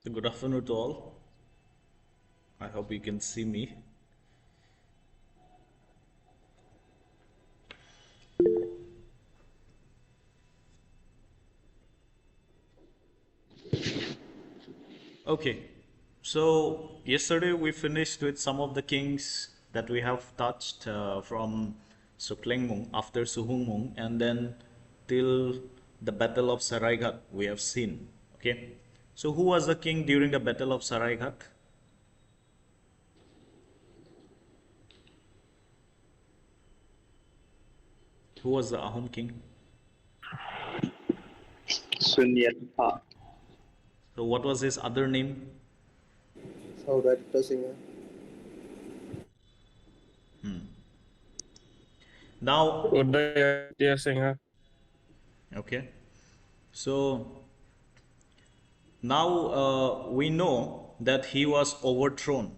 So good afternoon to all. I hope you can see me. Okay, so yesterday we finished with some of the kings that we have touched from Suklengmung after Suhungmung and then till the Battle of Saraigat we have seen. Okay, so who was the king during the Battle of Saraigat? Who was the Ahom king? Sunyatpa. So what was his other name? Now, Udaya Singha. okay, so now we know that he was overthrown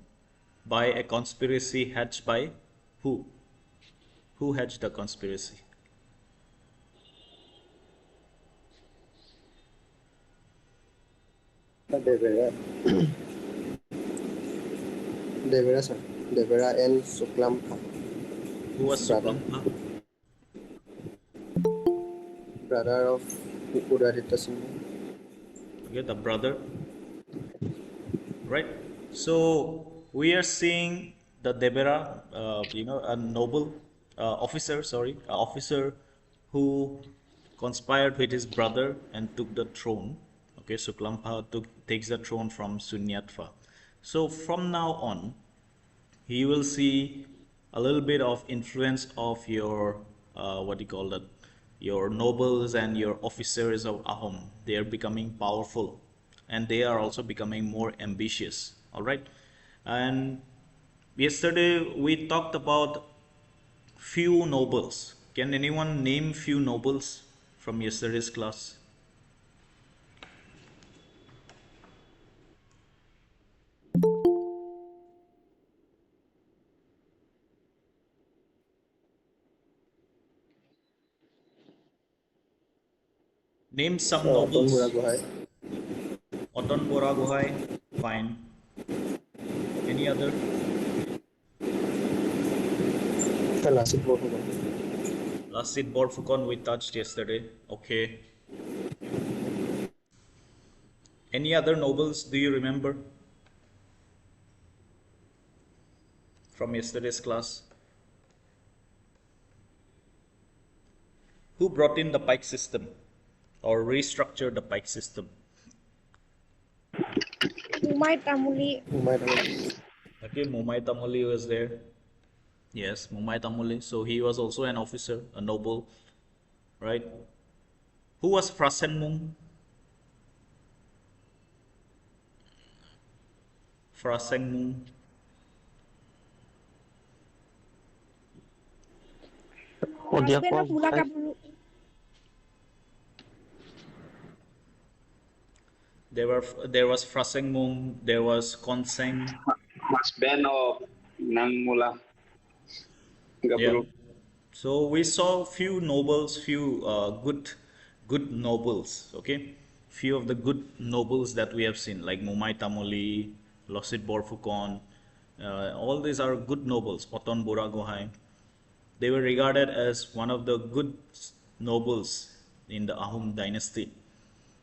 by a conspiracy hatched by who? Who hatched the conspiracy? Devera. Devera, sir. Devera and SUKLAMPHA. Who was Brother. Suklampha? Brother of Udadita Singha. Okay, the brother, right? So we are seeing the Devera, a noble officer who conspired with his brother and took the throne. Okay, Suklampha takes the throne from Sunyatpha. So from now on, you will see a little bit of influence of your what do you call that, your nobles and your officers of Ahom. They are becoming powerful and they are also becoming more ambitious. All right, and yesterday we talked about few nobles. Can anyone name few nobles from yesterday's class? Name some Oton nobles. Buragohai. Oton Boragohai, fine. Any other? Lasit Borfukan. Lasit Borfukon we touched yesterday. Okay. Any other nobles do you remember from yesterday's class? Who brought in the pike system or restructured the pike system? Mumai Tamuli. Okay, Mumai Tamuli was there. Yes, Mumai Tamuli. So he was also an officer, a noble, right? Who was Frasenmung? Frasengmung. Husband of Mula Kaburu. There was Frasengmung, there was Konseng. Husband of Nangmula Yeah. Gabru. So we saw few nobles, few good nobles. Okay, few of the good nobles that we have seen, like Mumai Tamoli, Losit Borfukon. All these are good nobles. Oton Boragohai. They were regarded as one of the good nobles in the Ahom dynasty.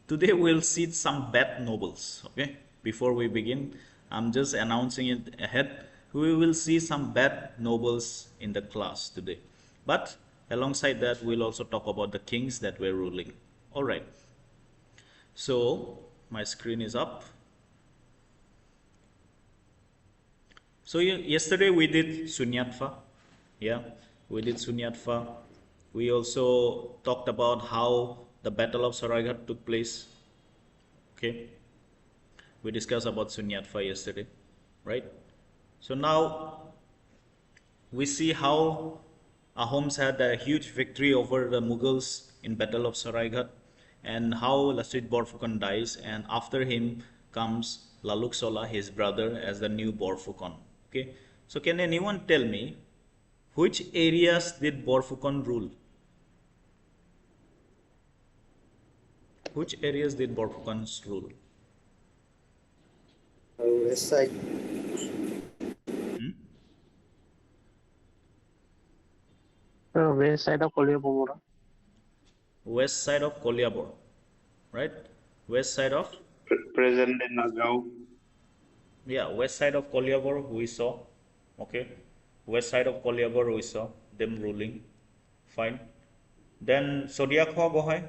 Today we'll see some bad nobles. Okay, before we begin, I'm just announcing it ahead. We will see some bad nobles in the class today. But alongside that, we'll also talk about the kings that were ruling. All right. So my screen is up. So yesterday we did Sunyatpha. Yeah, we did Sunyatpha. We also talked about how the Battle of Saraigat took place. Okay, we discussed about Sunyatpha yesterday, right? So now we see how Ahoms had a huge victory over the Mughals in Battle of Saraigat, and how Lasit Borfukon dies, and after him comes Laluk Sola, his brother, as the new Borfukon. Okay, so can anyone tell me which areas did Borfukon rule? Which areas did Borfukon rule? west side. Hmm? West side of Kolya. West side of Koliabor, right? West side of, Present in Nagaon. yeah, west side of Koliabor we saw, okay? West side of Koliabor we saw them ruling, fine. Then Sodiakho Gohai,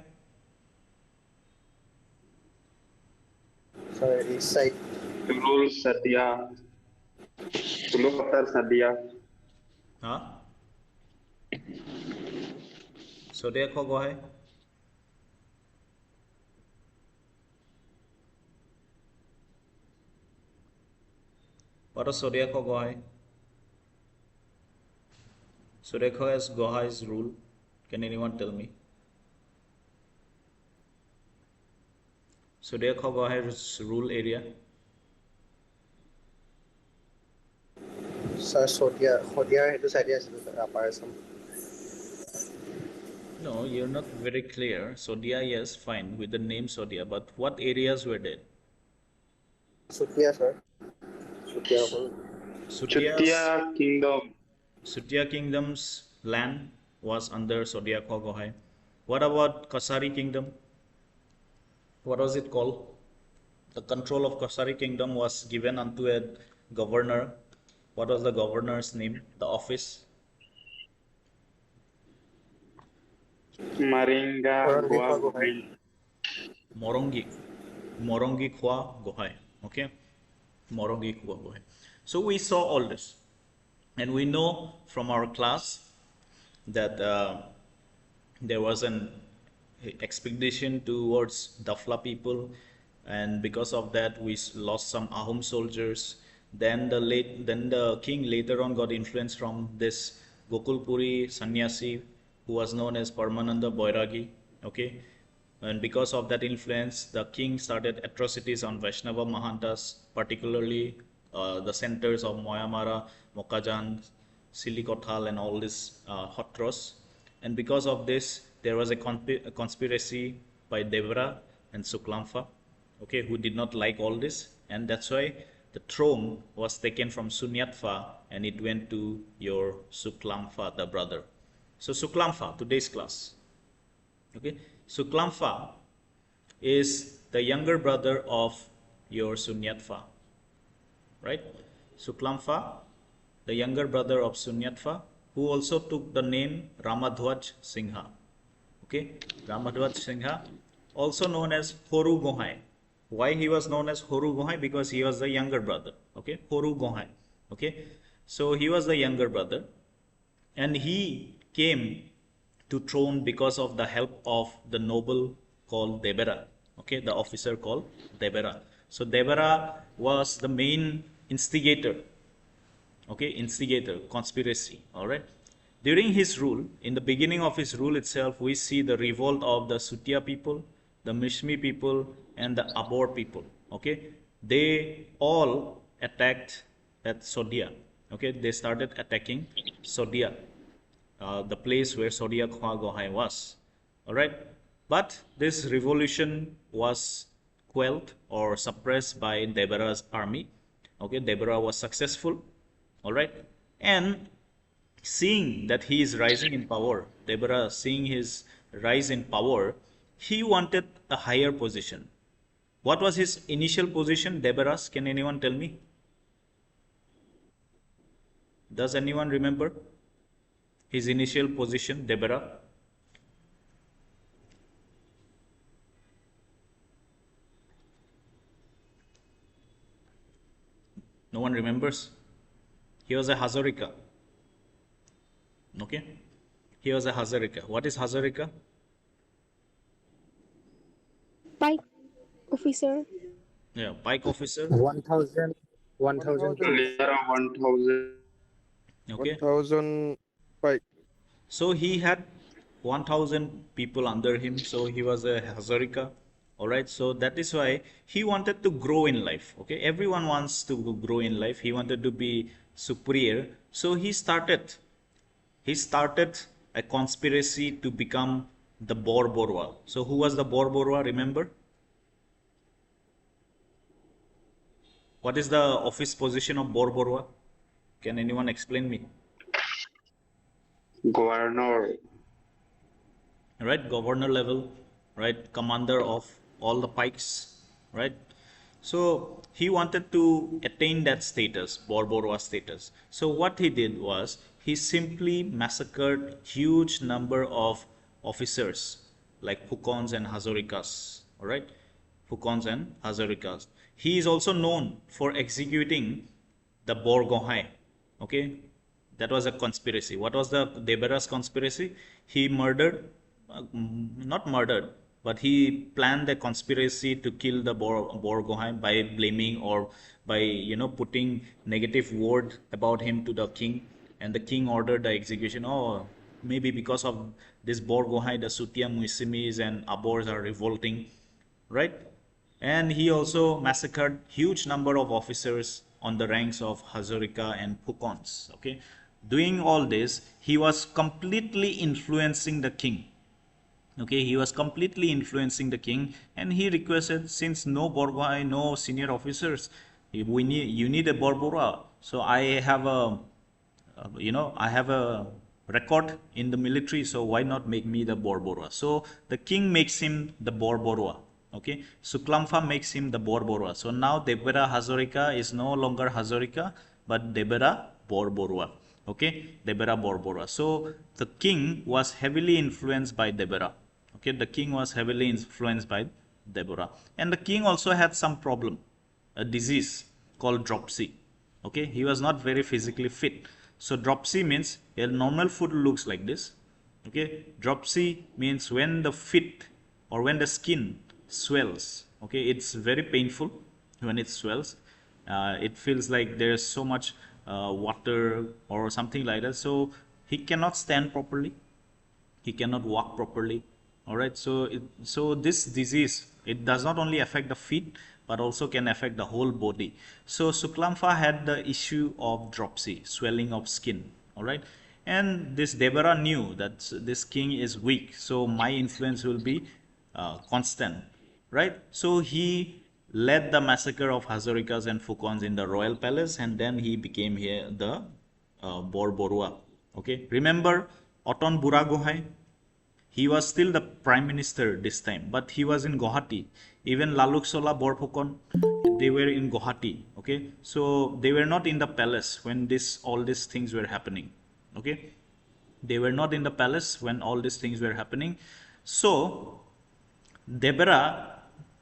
Sorry, east side. Tulul Sadia. Tulul Khatar Sadia. huh? Sodiakho Gohai, what is Sodiakho Gohai? Sodiakho as Gohai's rule, can anyone tell me? Sodiakho Gohai's rule area. Sir, Sodia সেইটো চাইডে আছিল sir, Upper Assam. No, you're not very clear. Sodia, yes, fine, with the name Sodia, but what areas were there? Sutia sir. Sutia হ'ল. Chutia Kingdom. Sutia Kingdom's land was under Sodiakho Gohai. What about Kasari Kingdom? What was it called? The control of Kasari Kingdom was given unto a governor. What was the governor's name? The office? Maringa Goa Gohain. Morongi Khwa Gohai. Okay? Morongi Khwa Gohai. So we saw all this. And we know from our class that there was an expedition towards Dafla people, and because of that we lost some AHOM soldiers. Then the king later on got influence from this Gokulpuri sannyasi who was known as Paramananda Bairagi. Okay, and because of that influence, the king started atrocities on Vaishnava Mahantas, particularly the centers of Moyamara, Mokajan, Silikothal, and all these hotros. And because of this, there was a conspiracy by Devara and SUKLAMPHA, okay, who did not like all this, and that's why the throne was taken from Sunyatpha and it went to your SUKLAMPHA, the brother. So SUKLAMPHA, today's class, okay, SUKLAMPHA is the younger brother of your Sunyatpha, right? SUKLAMPHA, the younger brother of Sunyatpha, who also took the name Ramadhwaj Singha. Okay, Ramadhwaj Singha, also known as Horu Gohai. Why he was known as Horu Gohai? Because he was the younger brother. Okay, Horu Gohai. Okay, so he was the younger brother, and he came to throne because of the help of the noble called Devara. Okay, the officer called Devara. So Devara was the main instigator. Okay, instigator, conspiracy. All right. During his rule, in the beginning of his rule itself, we see the revolt of the Sutia people, the Mishmi people, and the Abor people. Okay, they all attacked at Sodia. Okay, they started attacking Sodia, the place where Sodiakho Gohai was. All right, but this revolution was quelled or suppressed by Devara's army. Okay, Devara was successful. All right, and seeing that he is rising in power, Devara seeing his rise in power, he wanted a higher position. What was his initial position, Devara's? Can anyone tell me? Does anyone remember his initial position, Devara? No one remembers? He was a Hazarika. Okay, he was a Hazarika. What is Hazarika? Pike officer. Yeah, pike officer. 1,000. 1,000. Leader of 1,000. Okay, 1,000 pike. so he had 1,000 people under him, so he was a Hazarika. All right, so that is why he wanted to grow in life. Okay, everyone wants to grow in life. He wanted to be superior, so he started a conspiracy to become the Bor Borwa. So who was the Bor Borwa, remember? What is the office position of Bor Borua? Can anyone explain me? Governor. Right, governor level, right, commander of all the pikes, right? So he wanted to attain that status, Borborwa status. So what he did was he simply massacred huge number of officers like Phukons and Hazarikas, all right? Phukons and Hazarikas. He is also known for executing the Borgohai, okay? That was a conspiracy. What was the Debera's conspiracy? He murdered, not murdered, but he planned a conspiracy to kill the Borgohai by blaming or by putting negative word about him to the king, and the king ordered the execution. Oh, maybe because of this Borgohai, the Sutia Muisimis and Abors are revolting, right? And he also massacred huge number of officers on the ranks of Hazarika and Phukons. Okay, doing all this, he was completely influencing the king. Okay, he was completely influencing the king, and he requested, since no Borgohai, no senior officers, you need a Borbora. So I have a I have a record in the military, so why not make me the Borborua? So the king makes him the Borborua. Okay, SUKLAMPHA makes him the Borborua. So now Debera Hazarika is no longer Hazarika, but Debera Borborua. Okay, Debera Borborua. So the king was heavily influenced by Debera. Okay, the king was heavily influenced by Deborah. And the king also had some problem, a disease called dropsy. Okay, he was not very physically fit. So dropsy means a normal foot looks like this. Okay, dropsy means when the feet or when the skin swells. Okay, it's very painful when it swells. It feels like there's so much water or something like that. So he cannot stand properly, he cannot walk properly. All right, so this disease, it does not only affect the feet but also can affect the whole body. So SUKLAMPHA had the issue of dropsy, swelling of skin. All right, and this Debara knew that this king is weak, so my influence will be constant, right? So he led the massacre of Hazarikas and Phukons in the royal palace, and then he became here the Borborua. Okay, remember Oton Buragohai? He was still the prime minister this time, but he was in Guwahati. Even Laluksola Borphokon, they were in Guwahati. Okay, so they were not in the palace when all these things were happening. Okay, they were not in the palace when all these things were happening. So Debera,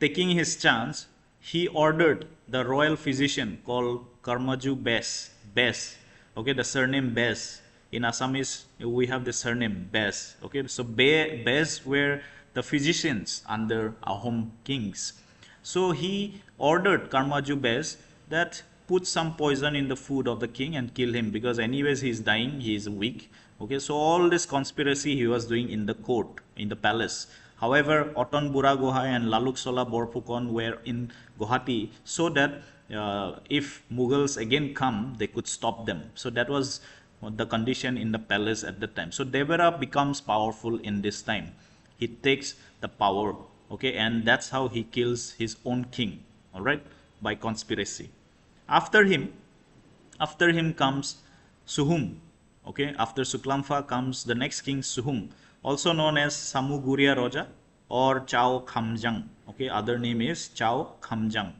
taking his chance, he ordered the royal physician called Karmaju Bes. Okay, the surname Bes. In Assamese, we have the surname Bes. Okay, so Bes were the physicians under AHOM kings. So he ordered Karmaju Bes that put some poison in the food of the king and kill him, because anyways he is dying, he is weak. Okay, so all this conspiracy he was doing in the court, in the palace. However, Oton Buragohai and Laluksola Borphukon were in Guwahati, so that if Mughals again come, they could stop them. So that was the condition in the palace at the time. So Debara becomes powerful in this time. He takes the power, okay, and that's how he kills his own king, all right, by conspiracy. After him comes Suhum. Okay, after SUKLAMPHA comes the next king, Suhum, also known as Samuguria Roja or Chao Khamjang. Okay, other name is Chao Khamjang,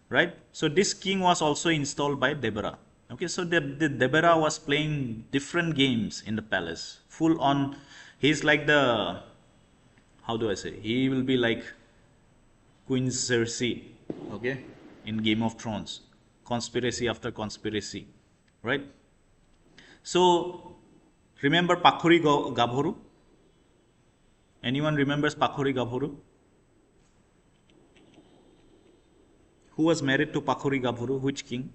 right? So this king was also installed by Debara. Okay, so the Debara was playing different games in the palace, full on. He's like the, how do I say? He will be like Queen Cersei, okay, in Game of Thrones, conspiracy after conspiracy, right? So remember Pakhuri Gabhoru? Anyone remembers Pakhuri Gabhoru? Who was married to Pakhuri Gabhoru? Which king?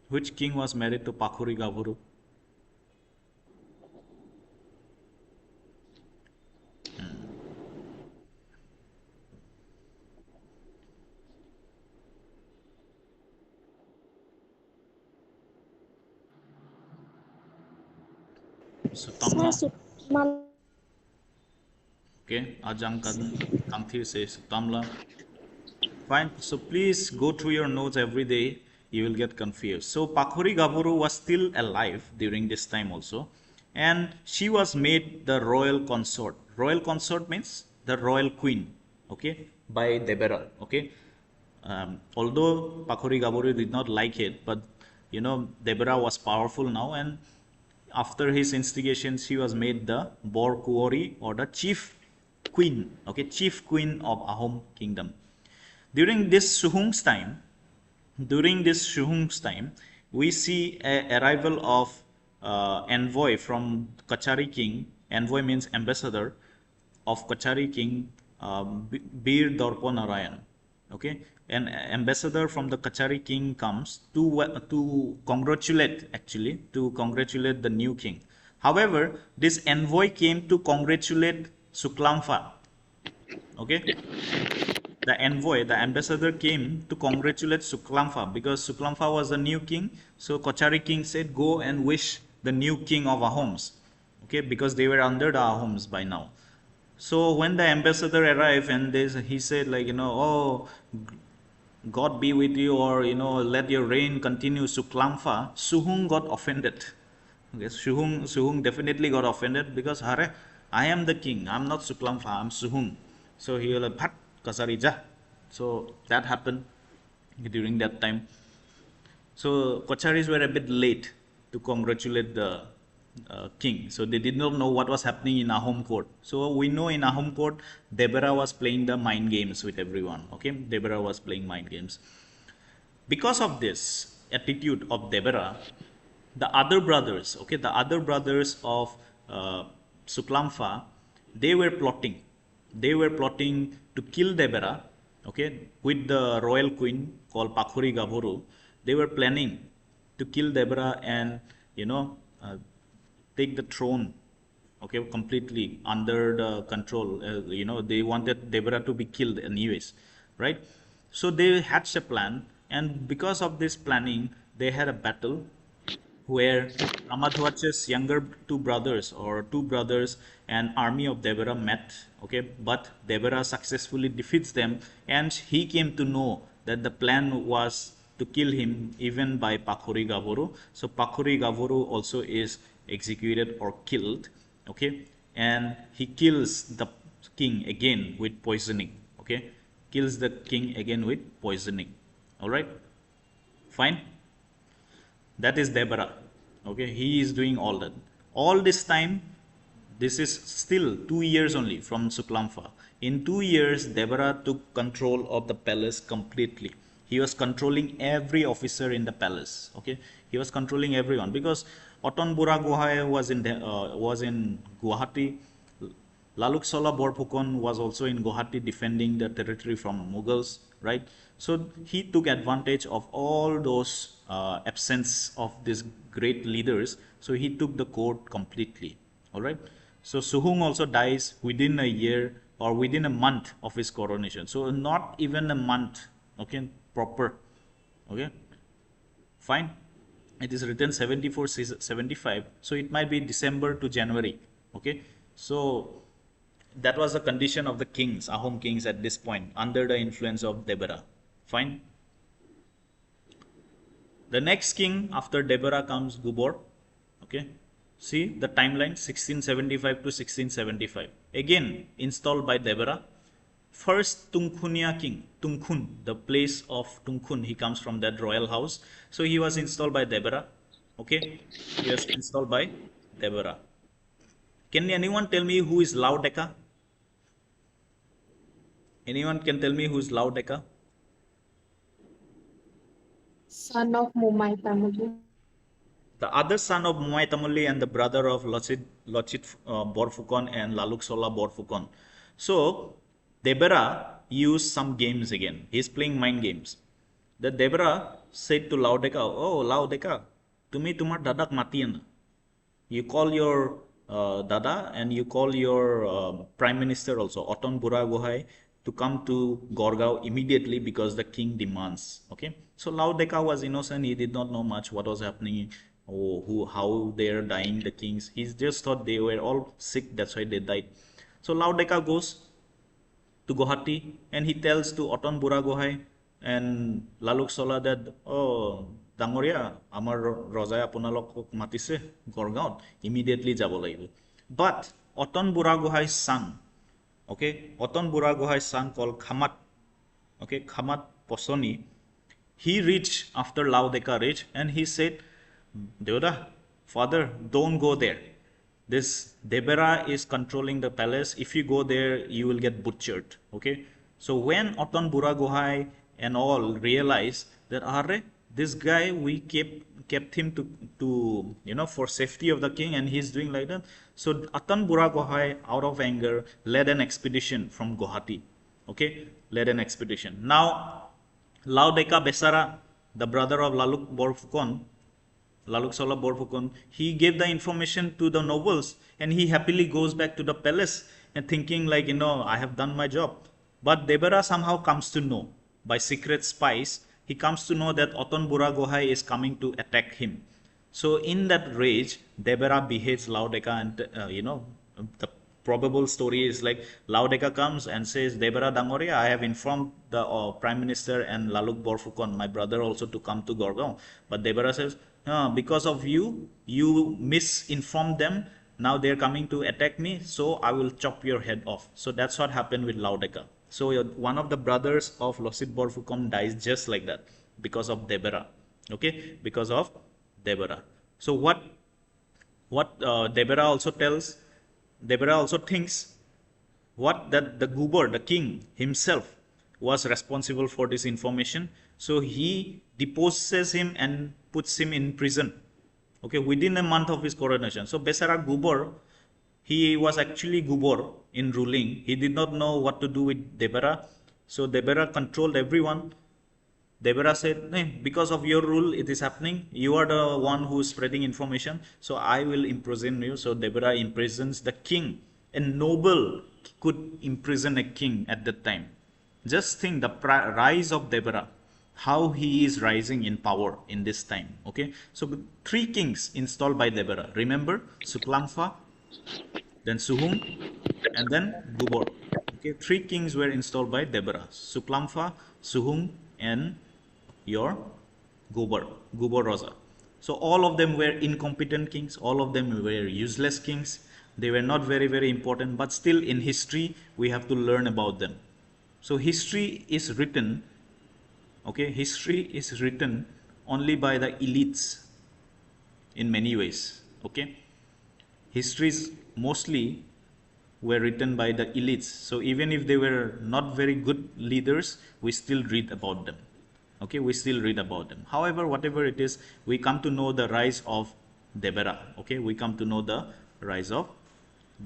Which king was married to Pakhuri Gabhoru? So Sir, Tamha. Okay, Ajang Kanthir says Tamla. Fine. So please go through your notes every day. You will get confused. So Pakhori Gaburu was still alive during this time also, and she was made the royal consort. Royal consort means the royal queen. Okay, by Debera. Okay. Although Pakhori Gaburu did not like it, but Debera was powerful now, and after his instigation, she was made the Bor Kuori, or the chief queen. Okay, chief queen of Ahom kingdom. During this Shuhung's time, we see a arrival of envoy from Kachari king. Envoy means ambassador of Kachari king, Bir Dorpo Narayan. Okay, an ambassador from the Kachari king comes to congratulate, actually, to congratulate the new king. However, this envoy came to congratulate SUKLAMPHA. Okay, the envoy, the ambassador came to congratulate SUKLAMPHA because SUKLAMPHA was the new king. So Kochari king said, go and wish the new king of Ahoms. Okay, because they were under the Ahoms by now. So when the ambassador arrived and he said, like, oh, God be with you, or let your reign continue, SUKLAMPHA, Suhung got offended. Okay, Suhung definitely got offended because Hare, I am the king, I'm not SUKLAMPHA, I'm Suhung. So he was like, Bhat, Kasari ja. So that happened during that time. So Kocharis were a bit late to congratulate the king. So they did not know what was happening in Ahom court. So we know in Ahom court, Debera was playing the mind games with everyone. Okay, Debera was playing mind games. Because of this attitude of Debera, the other brothers, okay, the other brothers of SUKLAMPHA, they were plotting. They were plotting to kill Debera, okay, with the royal queen called Pakhori Gaburu. They were planning to kill Debera and, take the throne, okay, completely under the control. They wanted Debera to be killed anyways, right? So they hatched a plan, and because of this planning, they had a battle where Amadhwacha's younger two brothers and army of Debera met, okay, but Debera successfully defeats them, and he came to know that the plan was to kill him even by Pakhori Gaburu. So Pakhori Gaburu also is executed or killed, okay, and he kills the king again with poisoning, okay, kills the king again with poisoning. All right, fine. That is Debera. Okay, he is doing all that. All this time, this is still 2 years only from SUKLAMPHA. In 2 years, Debera took control of the palace completely. He was controlling every officer in the palace. Okay, he was controlling everyone because Oton Bura Gohai was in Guwahati. Laluk Sola Borphukon was also in Guwahati defending the territory from Mughals, right? So he took advantage of all those absence of these great leaders. So he took the court completely, all right? So Suhung also dies within a year or within a month of his coronation. So not even a month, okay, proper, okay, fine. It is written 74-75, so it might be December to January, okay? So that was the condition of the kings, Ahom kings at this point, under the influence of Debera. Fine. The next king after Debera comes Gubor. Okay. See the timeline 1675 to 1675. Again installed by Debera. First Tungkhunia king, Tungkhun, the place of Tungkhun, he comes from that royal house. So he was installed by Debera. Okay. He was installed by Debera. Can anyone tell me who is Laudeka? Anyone can tell me who is Laudeka? Son of Mumai Tamuli. The other son of Mumai Tamuli and the brother of Lochit Borphukon and Laluk Sola Borphukon. So Debera used some games again. He's playing mind games. The Debera said to Laudeka, "Oh Laudeka, tumi tumar dadak matiyan." You call your Dada and you call your Prime Minister also, Oton Bura Gohai, to come to Gorgao immediately because the king demands. Okay, so Laudeka was innocent. He did not know much what was happening, how they are dying, the kings. He just thought they were all sick, that's why they died. So Laudeka goes to Guwahati and he tells to Oton Buragohai and Laluk Sola that, oh, Dangoria, Amar Rojai Apunalok Matise, Gorgaon, immediately Jabo লাগিব. But Oton Buragohai's son, okay, Oton Buragohai's son called Khamat, okay, Khamat Posoni, he reached after Laudeka reached and he said, Deoda, father, don't go there. This Debera is controlling the palace. If you go there, you will get butchered. Okay. So when Oton Buragohai and all realized that, Arre, this guy, we kept him to for safety of the king, and he's doing like that. So Oton Buragohai, out of anger, led an expedition from Guwahati. Okay, led an expedition. Now, Laudeka Besara, the brother of Laluk Borfukon, Laluk Sola Borfukon, he gave the information to the nobles and he happily goes back to the palace and thinking like, I have done my job. But Debera somehow comes to know by secret spies, he comes to know that Oton Buragohai is coming to attack him. So in that rage, Debera beheads Laudeka and, the probable story is like Laudeka comes and says, Debera Dangoria, I have informed the Prime Minister and Laluk Borfukon, my brother, also to come to Gorgaon. But Debera says, because of you misinformed them. Now they're coming to attack me, so I will chop your head off. So that's what happened with Laudeka. So one of the brothers of Losit Borfukon dies just like that because of Debera. Okay, because of Debera. So what Debera also tells, Debera also thinks that the Guber, the king himself, was responsible for this information. So he deposes him and puts him in prison. Okay, within a month of his coronation. So Besara Guber, he was actually Guber in ruling. He did not know what to do with Debera. So Debera controlled everyone. Debera said, hey, because of your rule, it is happening. You are the one who is spreading information. So I will imprison you. So Debera imprisons the king. A noble could imprison a king at that time. Just think the rise of Debera, how he is rising in power in this time. Okay, so 3 kings installed by Debera. Remember, SUKLAMPHA, then Suhung, and then Guber. Okay, 3 kings were installed by Debera: SUKLAMPHA, Suhung, and your Guber Rosa. So all of them were incompetent kings. All of them were useless kings. They were not very, very important. But still, in history, we have to learn about them. So history is written. Okay, history is written only by the elites in many ways. Okay, histories mostly were written by the elites. So even if they were not very good leaders, we still read about them. Okay, we still read about them. However, whatever it is, we come to know the rise of Debera. Okay, we come to know the rise of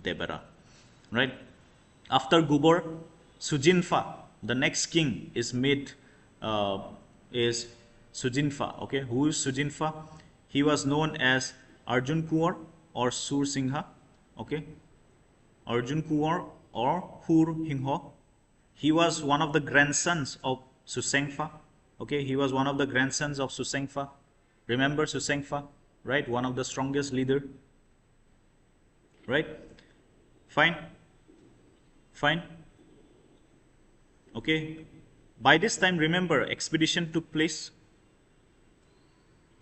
Debera. Right? After Guber, SUKRUNGPHA, the next king, is made. Is SUKRUNGPHA. Okay, who is SUKRUNGPHA? He was known as Arjun Kuwar or Sur Singha. Okay, Arjun Kuwar or Hur Hingho. He was one of the grandsons of Susengpha. Okay, he was one of the grandsons of Susengpha. Remember Susengpha, right? One of the strongest leader. Right? Fine. Okay. By this time, remember, expedition took place.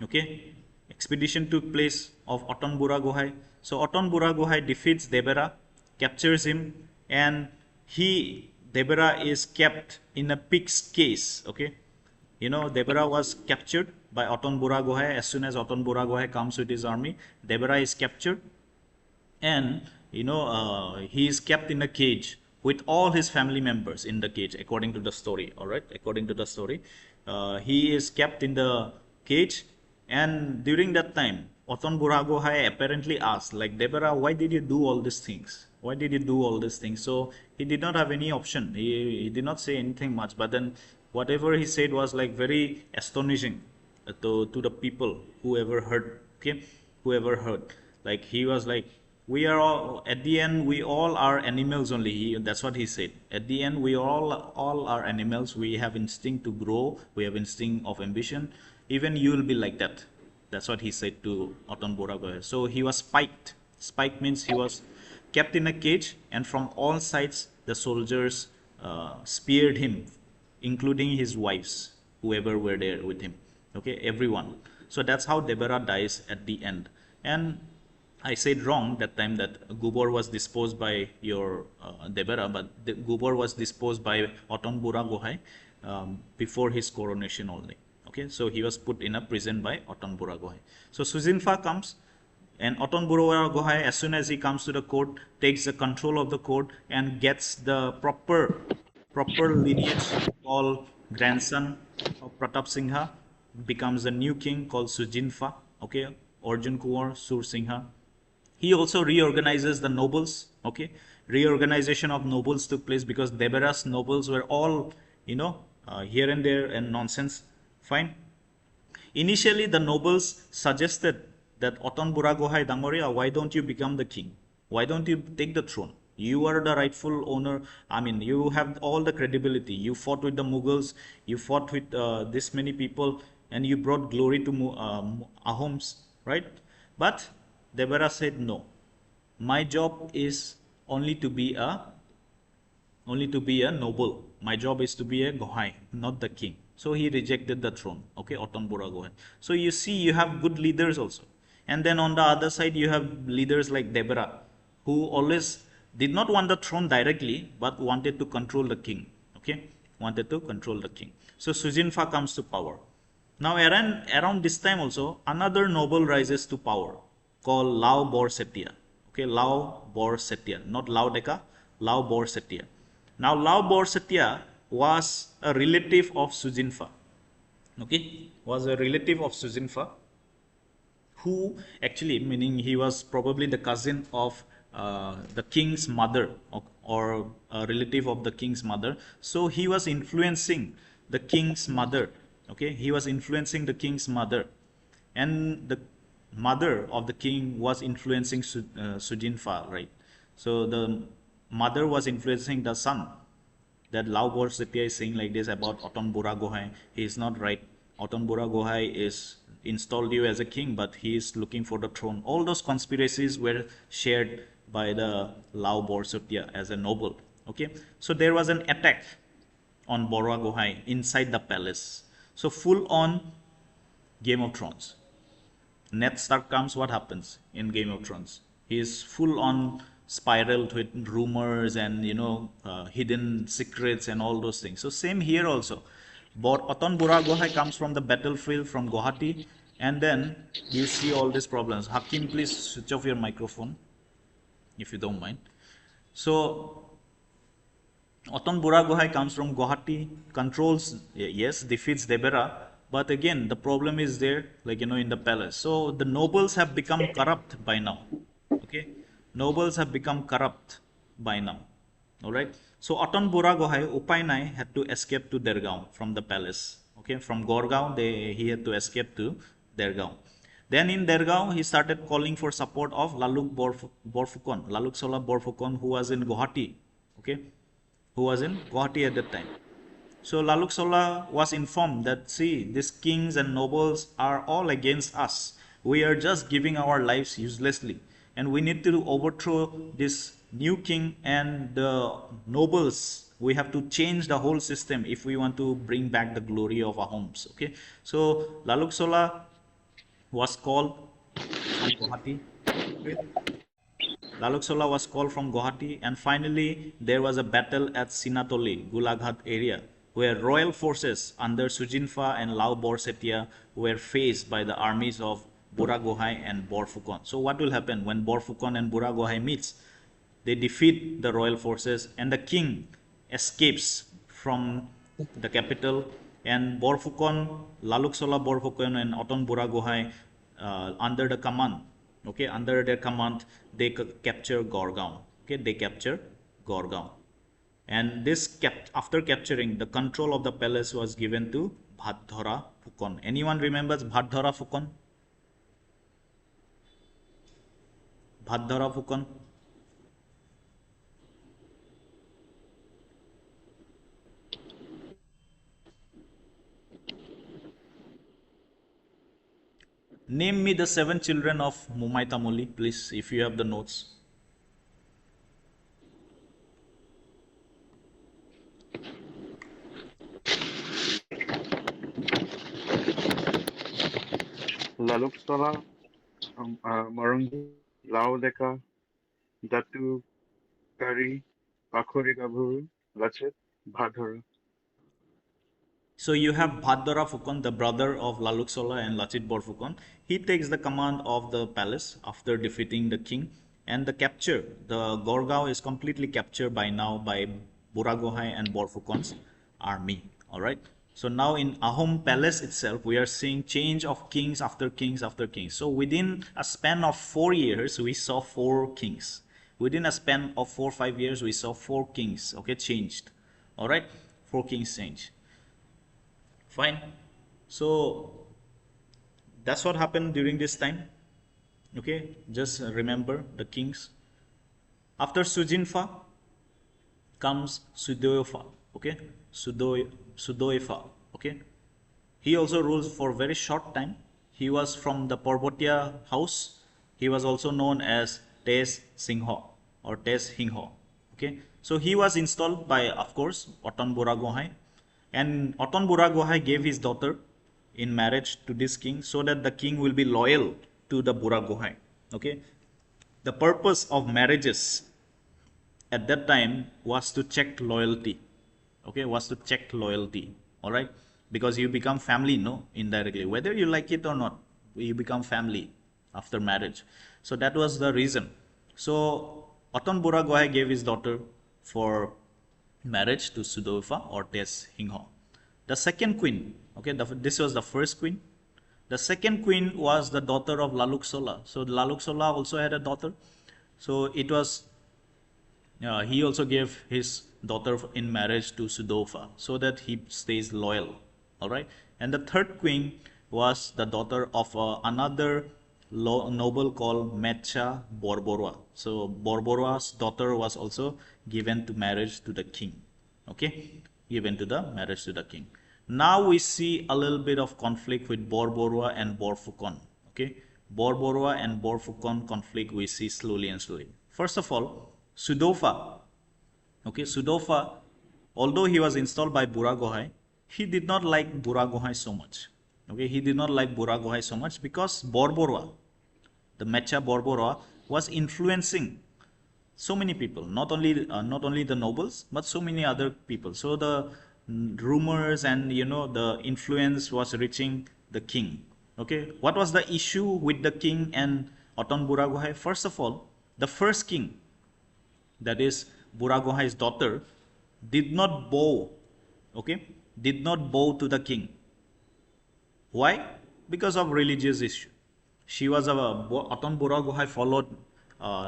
Okay, expedition took place of Oton Buragohai. So Oton Buragohai defeats Debera, captures him, and Debera is kept in a pig's case. Okay, Debera was captured by Oton Buragohai. As soon as Oton Buragohai comes with his army, Debera is captured, and he is kept in a cage with all his family members in the cage, according to the story. All right, according to the story, he is kept in the cage, and during that time, Oton Buragohai apparently asked, like, Debera, why did you do all these things? Why did you do all these things? So he did not have any option. He did not say anything much, but then whatever he said was like very astonishing to the people who ever heard. Okay, whoever heard. Like, he was like, we are all, at the end, we all are animals only. That's what he said. At the end, we all are animals. We have instinct to grow. We have instinct of ambition. Even you will be like that. That's what he said to Oton Buragohai. So he was spiked. Spiked means he was kept in a cage, and from all sides the soldiers speared him, including his wives, whoever were there with him. Okay, everyone. So that's how Deborah dies at the end. And I said wrong that time that Gubor was disposed by your Deborah, but Gubor was disposed by Oton Bura Gohai before his coronation only. Okay, so he was put in a prison by Oton Bura Gohai. So Sujinpha comes, and Oton Bura Gohai, as soon as he comes to the court, takes the control of the court and gets the proper lineage called grandson of Pratap Singha, becomes the new king called Sujinpha. Okay, Arjun Kuwar Sur Singha. He also reorganizes the nobles. Okay, reorganization of nobles took place because Deborah's nobles were all, here and there and nonsense. Fine. Initially, the nobles suggested that Oton Bura Gohai Dangoria, why don't you become the king? Why don't you take the throne? You are the rightful owner. I mean, you have all the credibility. You fought with the Mughals. You fought with this many people, and you brought glory to AHOMs, right? But Deborah said, no. My job is only to be a noble. My job is to be a Gohai, not the king. So he rejected the throne. Okay, Oton Bura Gohai. So you see, you have good leaders also. And then on the other side, you have leaders like Deborah, who always did not want the throne directly, but wanted to control the king. Okay, wanted to control the king. So Sujinpha comes to power. Now around this time also, another noble rises to power called Lao Bor Setia. Okay, Lao Bor Setia, not Lao Deka, Lao Bor Setia. Now Lao Bor Setia was a relative of Sujinpha. Okay, was a relative of Sujinpha, who actually, meaning he was probably the cousin of the king's mother, or a relative of the king's mother. So he was influencing the king's mother. Okay, he was influencing the king's mother, and the mother of the king was influencing Sujinpha, right? So the mother was influencing the son. That Lao Bor Setia is saying like this about Oton Bura Gohai. He is not right. Oton Bura Gohai is installed you as a king, but he is looking for the throne. All those conspiracies were shared by the Lao Bor Setia as a noble. Okay, so there was an attack on Bora Gohai inside the palace. So full on Game of Thrones. Ned Stark comes, what happens in Game of Thrones? He is full on spiraled with rumors and hidden secrets and all those things. So same here also. Oton Bura Gohai comes from the battlefield from Guwahati, and then you see all these problems. Hakim, please switch off your microphone if you don't mind. So Oton Bura Gohai comes from Guwahati, controls, yes, defeats Deborah, but again the problem is there, like in the palace. So the nobles have become corrupt by now. Okay, nobles have become corrupt by now. All right. So Oton Bura Gohai, Upainai, had to escape to Dergaon from the palace. Okay, from Gorgaon, he had to escape to Dergaon. Then in Dergaon, he started calling for support of Laluk Borfukon, Laluk Sola Borfukon, who was in Guwahati. Okay, who was in Guwahati at that time. So Laluk Sola was informed that, see, these kings and nobles are all against us. We are just giving our lives uselessly, and we need to overthrow this new king and the nobles. We have to change the whole system if we want to bring back the glory of AHOMs. Okay, so Laluk Sola was called from Guwahati. Okay. Laluk Sola was called from Guwahati, and finally there was a battle at Sinatoli, Gulaghat area, where royal forces under Sujinpha and Lao Bor Setia were faced by the armies of Bura Gohai and Borfukon. So what will happen when Borfukon and Bura Gohai meets? They defeat the royal forces, and the king escapes from the capital, and Borfukon, Laluk Sola Borfukon and Oton Bura Gohai, under the command, okay, under their command, they capture Gorgaon. Okay, they capture Gorgaon. And this after capturing, the control of the palace was given to Bhatdhara Phukon. Anyone remembers Bhatdhara Phukon? Bhatdhara Phukon? Name me the 7 children of Mumai Tamoli, please, if you have the notes. Laluksala, Marangi, Laodeka, Datu, Kari, Pakhori Gaburu, Lachit, Bhadhara. So you have Bhadra Fukan, the brother of Laluksola and Lachit Borfukan. He takes the command of the palace after defeating the king, and the capture, the Gorgao is completely captured by now by Buragohai and Borfukan's army. All right. So now in Ahom palace itself, we are seeing change of kings after kings after kings. So within a span of 4 years, we saw 4 kings. Within a span of 4 or 5 years, we saw 4 kings. Okay, changed. All right, 4 kings changed. Fine. So that's what happened during this time. Okay, just remember the kings. After Sujinfa comes Sudoifa. Okay, Sudoifa. Okay, he also rules for very short time. He was from the Parbotia house. He was also known as Tes Singho or Tes Hingho. Okay, so he was installed by, of course, Oton Buragohai. And Oton Buragohai gave his daughter in marriage to this king so that the king will be loyal to the Buragohai. Okay, the purpose of marriages at that time was to check loyalty. Okay, was to check loyalty. All right, because you become family, no, indirectly, whether you like it or not, you become family after marriage. So that was the reason. So Oton Buragohai gave his daughter for marriage to Sudoifa or Tes Hingho. The second queen, okay, this was the first queen. The second queen was the daughter of Laluksola. So Laluksola also had a daughter. So it was, he also gave his daughter in marriage to Sudoifa so that he stays loyal. All right. And the third queen was the daughter of another noble called Mecha Borborua. So Borborua's daughter was also given to marriage to the king. Okay, given to the marriage to the king. Now we see a little bit of conflict with Borborua and Borfukon. Okay, Borborua and Borfukon conflict we see slowly and slowly. First of all, Sudoifa. Okay, Sudoifa, although he was installed by Buragohai, he did not like Buragohai so much. Okay, he did not like Buragohai so much because Borborua, the Mecha Borborua, was influencing so many people, not only the nobles, but so many other people. So the rumors and the influence was reaching the king. Okay, what was the issue with the king and Oton Buragohai? First of all, the first king, that is Buragohai's daughter, did not bow. Okay, did not bow to the king. Why? Because of religious issue. She was Oton Buragohai followed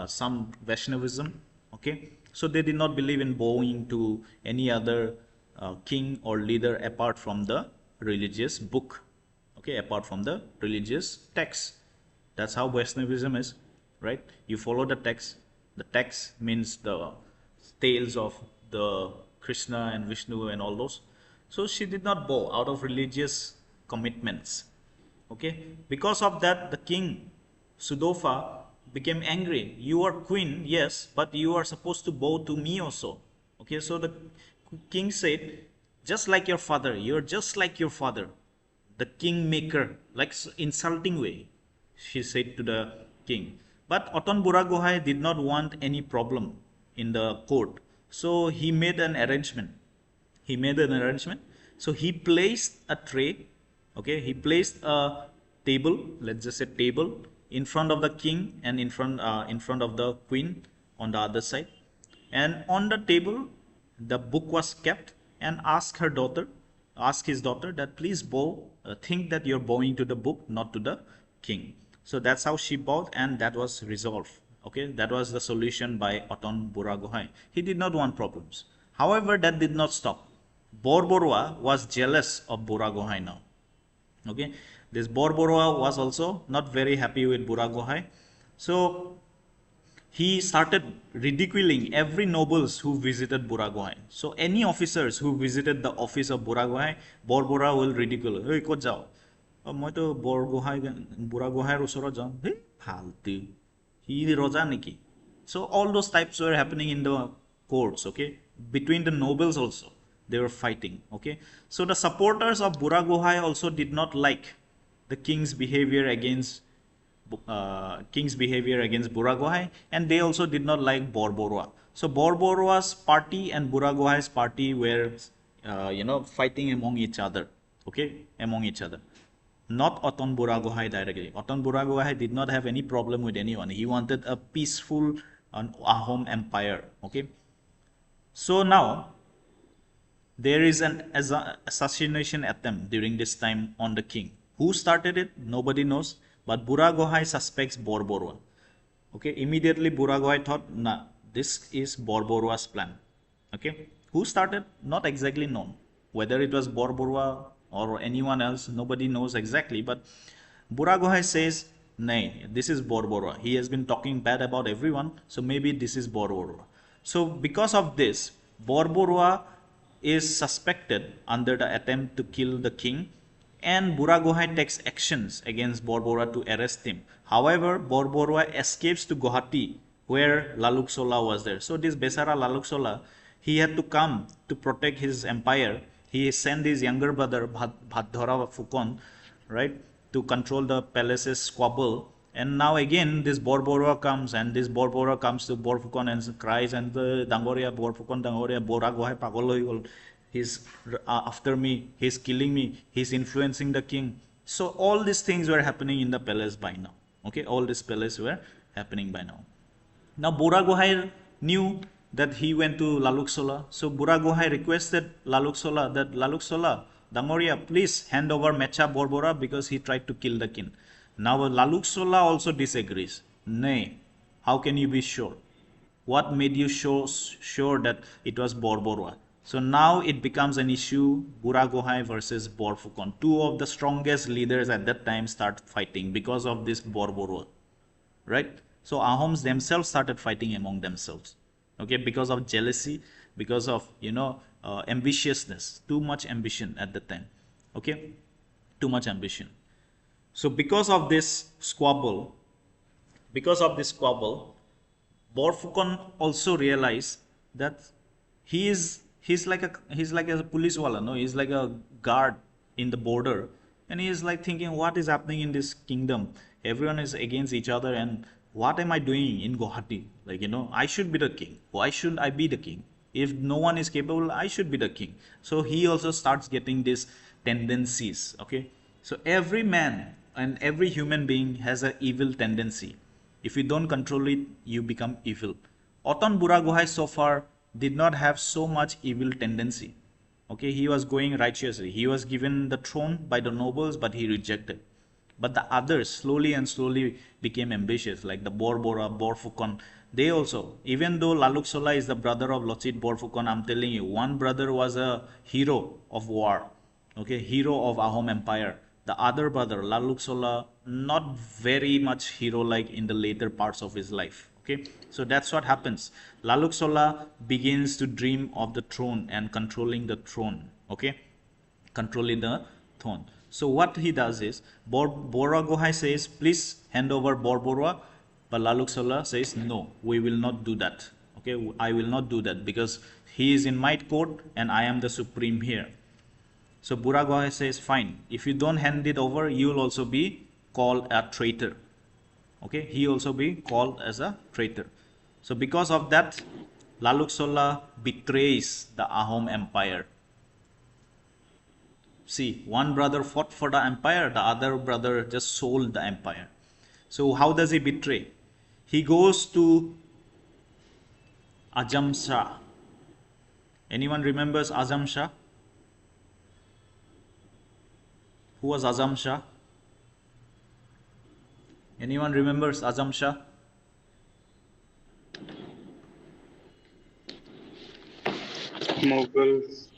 some Vaishnavism. Okay, so they did not believe in bowing to any other king or leader apart from the religious book. Okay, apart from the religious text. That's how Vaishnavism is, right? You follow the text. The text means the tales of the Krishna and Vishnu and all those. So she did not bow out of religious commitments. Okay, because of that, the king Sudoifa became angry. You are queen, yes, but you are supposed to bow to me also. Okay, so the king said, just like your father, you're just like your father, the kingmaker, like insulting way, she said to the king. But Oton Buragohai did not want any problem in the court, so he made an arrangement. So he placed a tray. Okay, he placed a table, let's just say table, in front of the king and in front of the queen on the other side. And on the table, the book was kept, and asked his daughter that please bow, think that you're bowing to the book, not to the king. So that's how she bowed, and that was resolved. Okay, that was the solution by Oton Buragohai. He did not want problems. However, that did not stop. Borborua was jealous of Buragohai now. Okay, this Borborua was also not very happy with Buragohai. So he started ridiculing every nobles who visited Buragohai. So any officers who visited the office of Buragohai, Borborua will ridicule. Hey, kot jao? মই তো Buragohai ওচৰত যাওঁ হে ফালতু হি ৰজা নেকি? So all those types were happening in the courts. Okay, between the nobles also they were fighting. Okay, so the supporters of Buragohai also did not like the king's behavior against Buragohai, and they also did not like Borborua. So Borborua's party and Buragohai's party were, fighting among each other. Okay, among each other. Not Oton Buragohai directly. Oton Buragohai did not have any problem with anyone. He wanted a peaceful AHOM empire. Okay. So now there is an assassination attempt during this time on the king. Who started it? Nobody knows. But Buragohai suspects Borborua. Okay, immediately Buragohai thought, nah, this is Borborua's plan. Okay, who started? Not exactly known. Whether it was Borborua or anyone else, nobody knows exactly. But Buragohai says, nay, this is Borborua. He has been talking bad about everyone, so maybe this is Borborua. So because of this, Borborua is suspected under the attempt to kill the king, and Buragohai takes actions against Borborua to arrest him. However, Borborua escapes to Guwahati, where Laluksola was there. So this Besara Laluksola, he had to come to protect his empire. He sent his younger brother Bhadhara Phukon, right, to control the palace's squabble. And now again this Borborua comes, and this Borborua comes to Borphukon and cries, and the Dangoria, Borphukon Dangoria, Buragohai pagol hoi gol. He's after me, he's killing me, he's influencing the king. So all these things were happening in the palace by now. Okay, all these palaces were happening by now. Now Buragohai knew that he went to Laluksola. So Buragohai requested Laluksola that, Laluksola, Dangoria, please hand over Mecha Borbora because he tried to kill the king. Now Laluksola also disagrees. Nay, how can you be sure? What made you sure that it was Borborua? So now it becomes an issue, Buragohai versus Borphukon. Two of the strongest leaders at that time start fighting because of this Borborua, right? So Ahoms themselves started fighting among themselves, okay, because of jealousy, because of, ambitiousness, too much ambition at that time, okay, too much ambition. So because of this squabble, Borphukon also realized that he's like a police wala, no, he's like a guard in the border, and he is like thinking, what is happening in this kingdom? Everyone is against each other, and what am I doing in Guwahati? Like, I should be the king. Why shouldn't I be the king? If no one is capable, I should be the king. So he also starts getting these tendencies, okay? So every man and every human being has an evil tendency. If you don't control it, you become evil. Oton Buragohai so far did not have so much evil tendency. Okay, he was going righteously. He was given the throne by the nobles, but he rejected. But the others slowly and slowly became ambitious, like the Borbora, Borphukon. They also, even though Laluksola is the brother of Lochit Borphukon, I'm telling you, one brother was a hero of war, okay, hero of Ahom Empire. The other brother, Laluksola, not very much hero-like in the later parts of his life. Okay, so that's what happens. Laluksola begins to dream of the throne and controlling the throne. Okay, controlling the throne. So what he does is, Buragohai says, please hand over Borborua, but Laluksola says, no, we will not do that. Okay, I will not do that because he is in my court and I am the supreme here. So Buragohai says, fine, if you don't hand it over, you will also be called a traitor. Okay, he also be called as a traitor. So because of that, Laluksola betrays the Ahom Empire. See, one brother fought for the empire, the other brother just sold the empire. So how does he betray? He goes to Azam Shah. Anyone remembers Azam Shah? Who was Azam Shah? Anyone remembers Azam Shah? Mughals.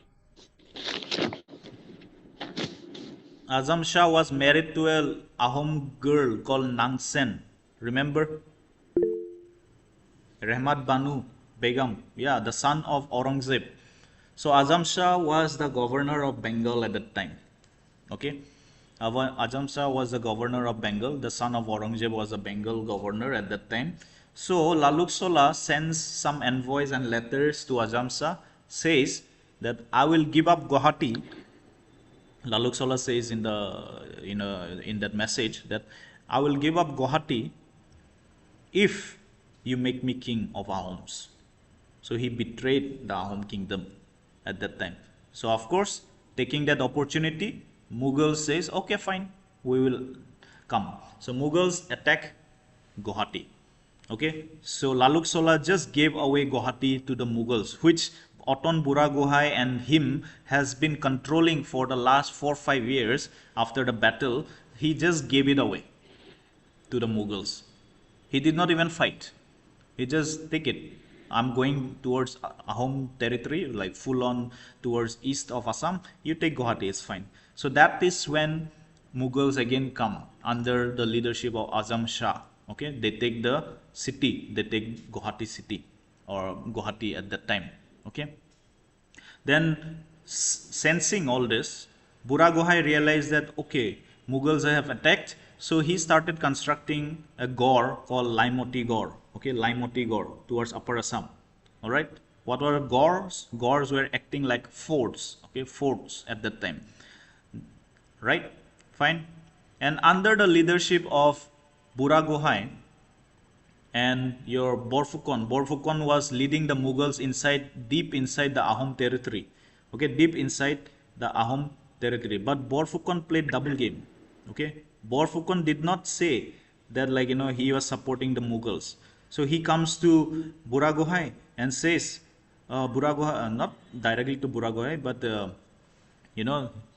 Azam Shah was married to a Ahom girl called Nangsen. Remember? Rahmat Banu Begum. Yeah, the son of Aurangzeb. So Azam Shah was the governor of Bengal at that time. Okay? Azam Shah was the governor of Bengal. The son of Aurangzeb was the Bengal governor at that time. So Laluksola sends some envoys and letters to Azam Shah, says that I will give up Guwahati Laluksola says in the in that message that I will give up Guwahati if you make me king of Ahoms. So he betrayed the Ahom kingdom at that time. So of course, taking that opportunity, Mughal says, okay, fine, we will come. So Mughals attack Guwahati. Okay, so Laluksola just gave away Guwahati to the Mughals, which Oton Buragohai and him has been controlling for the last 4-5 years after the battle. He just gave it away to the Mughals. He did not even fight. He just take it. I'm going towards Ahom territory, like full on towards east of Assam. You take Guwahati, it's fine. So that is when Mughals again come under the leadership of Azam Shah. Okay, they take the city, they take Guwahati city or Guwahati at that time. Okay, then sensing all this, Buragohai realized that okay, Mughals have attacked, so he started constructing a gore called Laimoti Gore. Okay, Laimoti Gore towards Upper Assam. All right, what were gores? Gores were acting like forts. Okay, forts at that time. Right, fine. And under the leadership of Buragohai and your Borfukon was leading the Mughals deep inside the Ahom territory. Okay, deep inside the Ahom territory. But Borfukon played double game. Okay, Borfukon did not say that he was supporting the Mughals. So he comes to Buragohai and says, Buragohai, not directly to Buragohai, but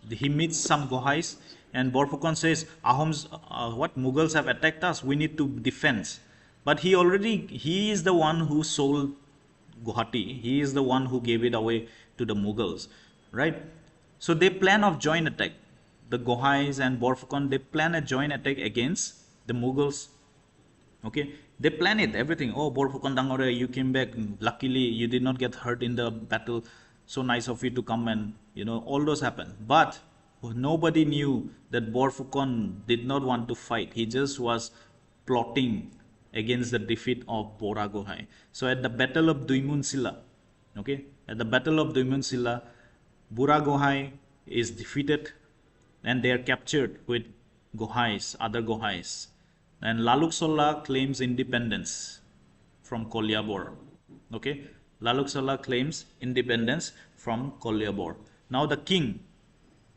he meets some Gohais, and Borfukon says, Ahoms, Mughals have attacked us, we need to defend. But he is the one who sold Guwahati, he is the one who gave it away to the Mughals, right? So they plan of joint attack. The Gohais and Borfukon, they plan a joint attack against the Mughals. Okay, they plan it, everything. Oh, Borfukon Dangore, you came back, luckily you did not get hurt in the battle, so nice of you to come, and all those happened. But nobody knew that Borfukon did not want to fight. He just was plotting against the defeat of Buragohai. So at the Battle of Duimunsila, okay, at the Battle of Duimunsila, Buragohai is defeated and they are captured with Gohais, other Gohais. And Laluksola claims independence from Kolyabor. Okay, Laluksola claims independence from Kolyabor. Now the king,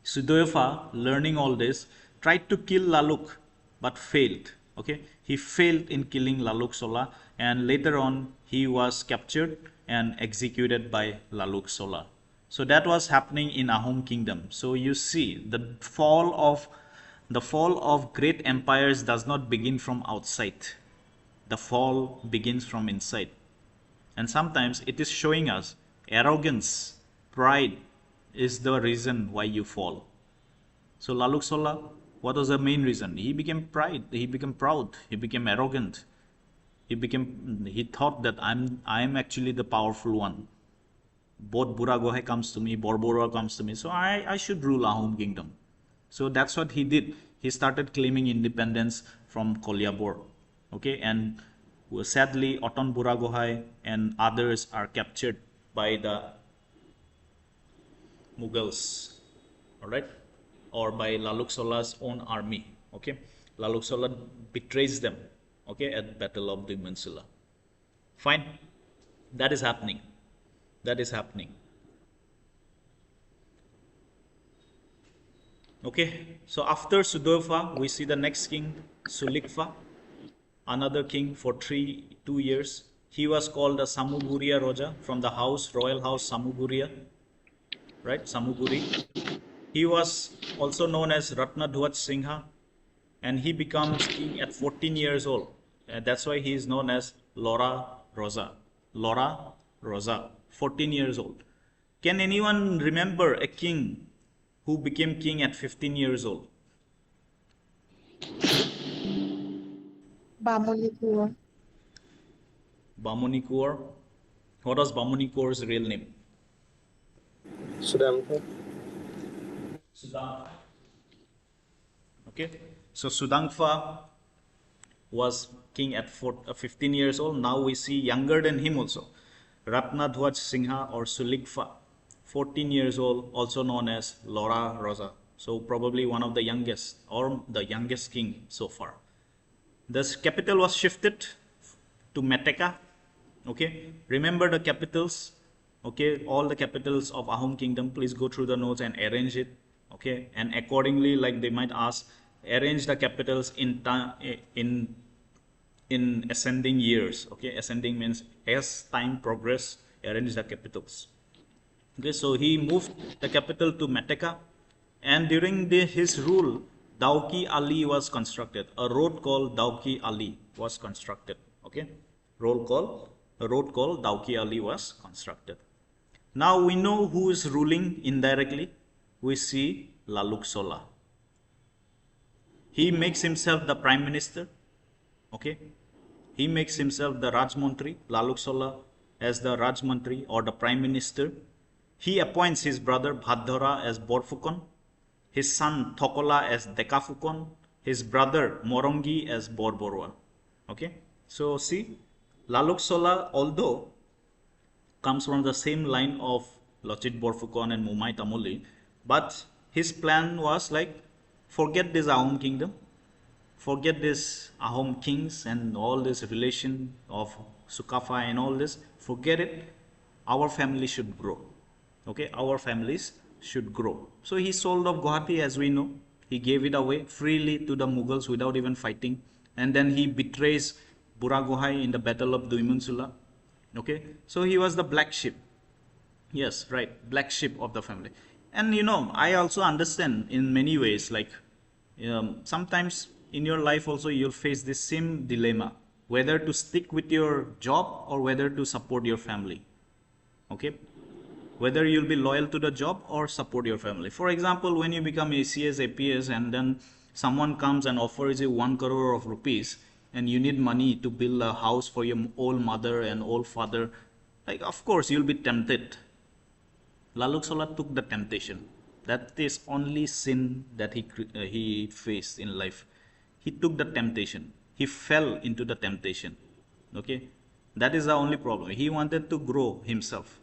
Sudoyapha, learning all this, tried to kill Laluk but failed. Okay, he failed in killing Laluksola, and later on he was captured and executed by Laluksola. So that was happening in Ahom kingdom. So you see, the fall of great empires does not begin from outside. The fall begins from inside. And sometimes it is showing us arrogance, pride is the reason why you fall. So Laluksola, what was the main reason? He became proud, he became arrogant. He thought that I am actually the powerful one. Both Buragohai comes to me, Borbora comes to me, so I should rule Ahom kingdom. So that's what he did. He started claiming independence from Kolyabor. Okay, and sadly Oton Buragohai and others are captured by the Mughals. Alright? Or by Laluksola's own army. Okay, Laluksola betrays them. Okay, at Battle of Duimunsila. Fine, that is happening. That is happening. Okay, so after Sudoyapha, we see the next king, Sulikpha, another king for 2 years. He was called the Samuguria Roja from the royal house Samuguria, right? Samuguri. He was also known as Ratnadhwaj Singha, and he becomes king at 14 years old. That's why he is known as Lora Rosa. Lora Rosa, 14 years old. Can anyone remember a king who became king at 15 years old? Bamunikur. Bamunikur. What was Bamunikur's real name? Sudangpha. Sudangpha. Okay, so Sudangpha was king at 15 years old. Now we see younger than him also, Ratnadhwaj Singha or Sulikpha, 14 years old, also known as Lora Rosa. So probably one of the youngest or the youngest king so far. The capital was shifted to Meteka. Okay, remember the capitals. Okay, all the capitals of AHOM kingdom, please go through the notes and arrange it. Okay, and accordingly, like they might ask, arrange the capitals in ascending years. Okay, ascending means as time progress, arrange the capitals. Okay, so he moved the capital to Meteka, and during his rule, Dauki Ali was constructed. A road called Dauki Ali was constructed. Okay, a road called Dauki Ali was constructed. Now we know who is ruling indirectly. We see Laluk Sola. He makes himself the prime minister. Okay, he makes himself the Rajmantri, Laluk Sola, as the Rajmantri or the prime minister. He appoints his brother Bhadhara as Borfukon, his son Thokola as Dekafukon, his brother Morongi as Borborwa. Okay, so see, Laluk Sola, although comes from the same line of Lochit Borfukon and Mumai Tamuli, but his plan was like, forget this AHOM kingdom, forget this AHOM kings and all this relation of SUKLAMPHA and all this, forget it, our family should grow. Okay, our families should grow. So he sold off Guwahati, as we know. He gave it away freely to the Mughals without even fighting. And then he betrays Buragohai in the Battle of Duimunsula. Okay, so he was the black sheep. Yes, right, black sheep of the family. And you know, I also understand in many ways, like sometimes in your life also you'll face this same dilemma, whether to stick with your job or whether to support your family. Okay, whether you'll be loyal to the job or support your family. For example, when you become ACS, APS, and then someone comes and offers you 1 crore of rupees and you need money to build a house for your old mother and old father, like of course you'll be tempted. Laluk Sola took the temptation. That is only sin that he faced in life. He took the temptation. He fell into the temptation. Okay, that is the only problem. He wanted to grow himself.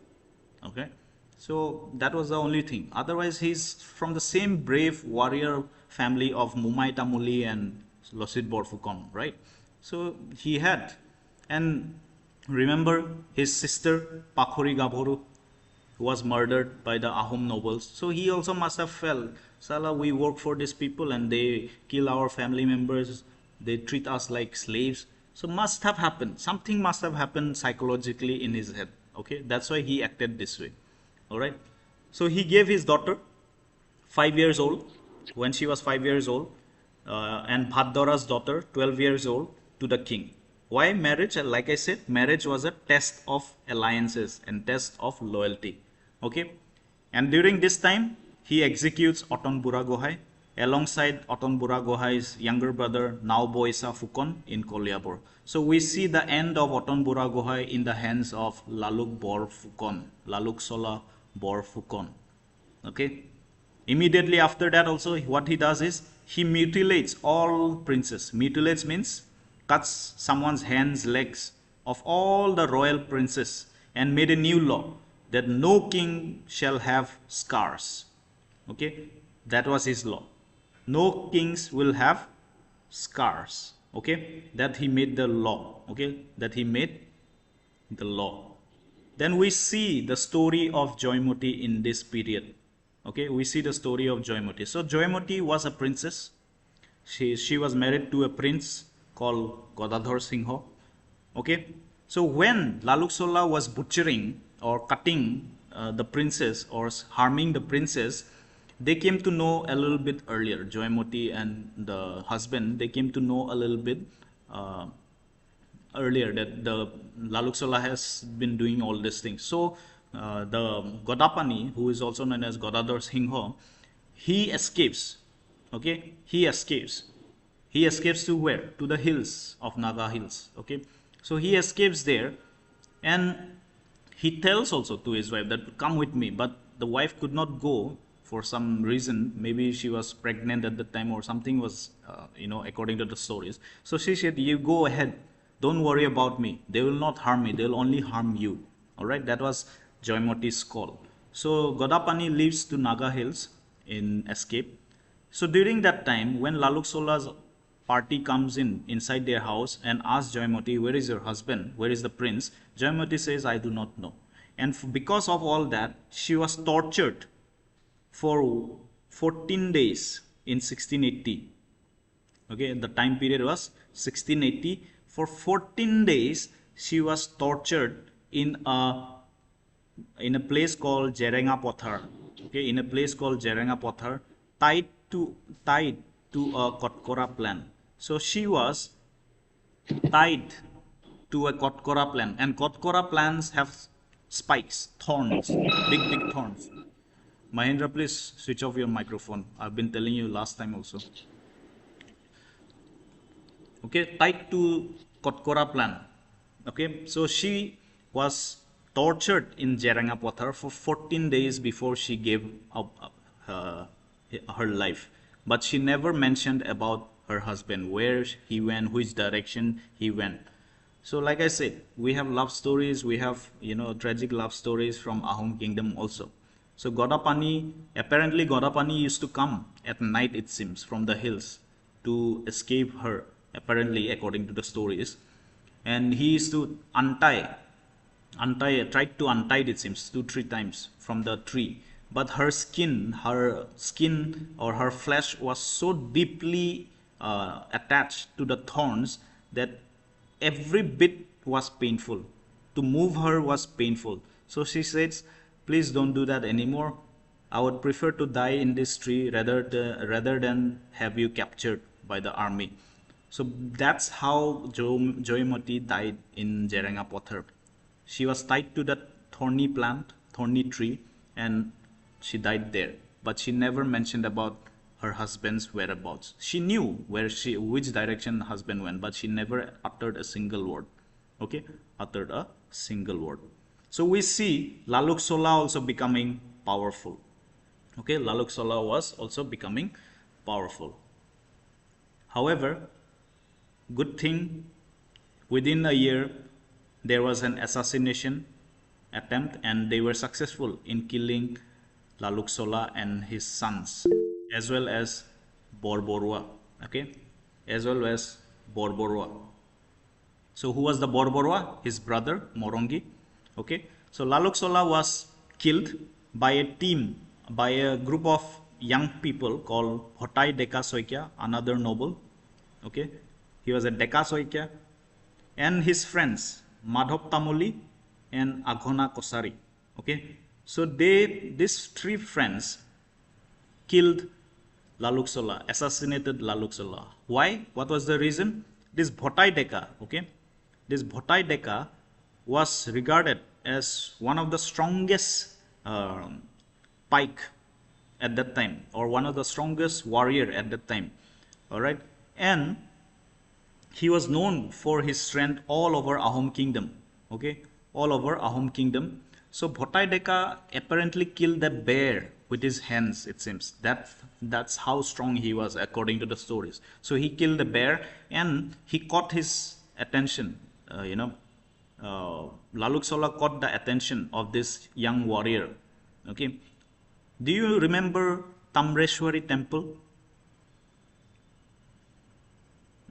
Okay, so that was the only thing. Otherwise, he's from the same brave warrior family of Mumai Tamuli and Lochit Borfukon, right? So he had, and remember his sister Pakhori Gabhoru was murdered by the AHOM nobles. So he also must have felt, Sala, we work for these people and they kill our family members, they treat us like slaves. So must have happened, something must have happened psychologically in his head. Okay, that's why he acted this way. All right, so he gave his daughter 5 years old, when she was 5 years old, and Bhaddora's daughter 12 years old to the king. Why marriage? Like I said, marriage was a test of alliances and test of loyalty. Okay, and during this time he executes Oton Buragohai alongside Oton Buragohai's younger brother Nauboisa Fukon in Koliabor. So we see the end of Oton Buragohai in the hands of Laluk Bor Fukon, Laluk Sola Bor Fukon. Okay, immediately after that also what he does is he mutilates all princes. Mutilates means cuts someone's hands, legs of all the royal princes, and made a new law that no king shall have scars. Okay, that was his law. No kings will have scars. Okay, that he made the law. Okay, that he made the law. Then we see the story of Joymoti in this period. Okay, we see the story of Joymoti. So Joymoti was a princess. She was married to a prince called Godadhar Singha. Okay, so when Laluk Sola was butchering or cutting the princess or harming the princess, they came to know a little bit earlier. Joymoti and the husband, they came to know a little bit earlier that the Laluk Sola has been doing all these things. So the Godapani, who is also known as Godadhar Singha, he escapes. Okay, he escapes. He escapes to where? To the hills of Naga Hills. Okay, so he escapes there, and he tells also to his wife that come with me. But the wife could not go for some reason. Maybe she was pregnant at the time or something was, according to the stories. So she said, "You go ahead. Don't worry about me. They will not harm me. They will only harm you." All right, that was Joymoti's call. So Godapani leaves to Naga Hills in escape. So during that time, when Laluk Sola's party comes inside their house and asks Joymoti, where is your husband? Where is the prince? Joymoti says, I do not know. And because of all that, she was tortured for 14 days in 1680. Okay, the time period was 1680. For 14 days, she was tortured in a place called Jerenga Pothar. Okay, in a place called Jerenga Pothar, tied to a Kotkora plant. So she was tied to a Kotkora plant, and Kotkora plants have spikes, thorns, big thorns. Mahendra, please switch off your microphone. I've been telling you last time also. Okay, tied to Kotkora plant. Okay, so she was tortured in Jerenga Pothar for 14 days before she gave up her life. But she never mentioned about her husband, where he went, which direction he went. So like I said, we have love stories, we have, tragic love stories from AHOM kingdom also. So Godapani, apparently Godapani used to come at night, it seems, from the hills to escape her, apparently, according to the stories. And he used to tried to untie it, seems, 2-3 times from the tree. But her skin or her flesh was so deeply attached to the thorns that every bit was painful. To move her was painful. So she says, please don't do that anymore. I would prefer to die in this tree rather than have you captured by the army. So that's how Joymoti died in Jerenga Pothar. She was tied to that thorny tree, and she died there. But she never mentioned about her husband's whereabouts. She knew which direction the husband went, but she never uttered a single word. Okay, uttered a single word. So we see Laluk Sola also becoming powerful. Okay, Laluk Sola was also becoming powerful. However, good thing, within a year, there was an assassination attempt, and they were successful in killing Laluk Sola and his sons, as well as Borborua. Okay, as well as Borborua. So who was the Borborua? His brother Morongi. Okay, so Laluk Sola was killed by a group of young people called Bhotai Deka Soikya, another noble. Okay, he was a Deka Soikya, and his friends Madhop Tamoli and Aghona Kosari. Okay, so these 3 friends killed Laluk Sola, assassinated Laluk Sola. Why? What was the reason? This Bhotai Deka, okay, this Bhotai Deka was regarded as one of the strongest pike at that time, or one of the strongest warrior at that time. All right, and he was known for his strength all over Ahom kingdom. Okay, all over Ahom kingdom. So Bhotai Deka apparently killed the bear with his hands, it seems. That's how strong he was, according to the stories. So he killed the bear, and he caught his attention. Laluk Sola caught the attention of this young warrior. Okay, do you remember Tamreshwari temple?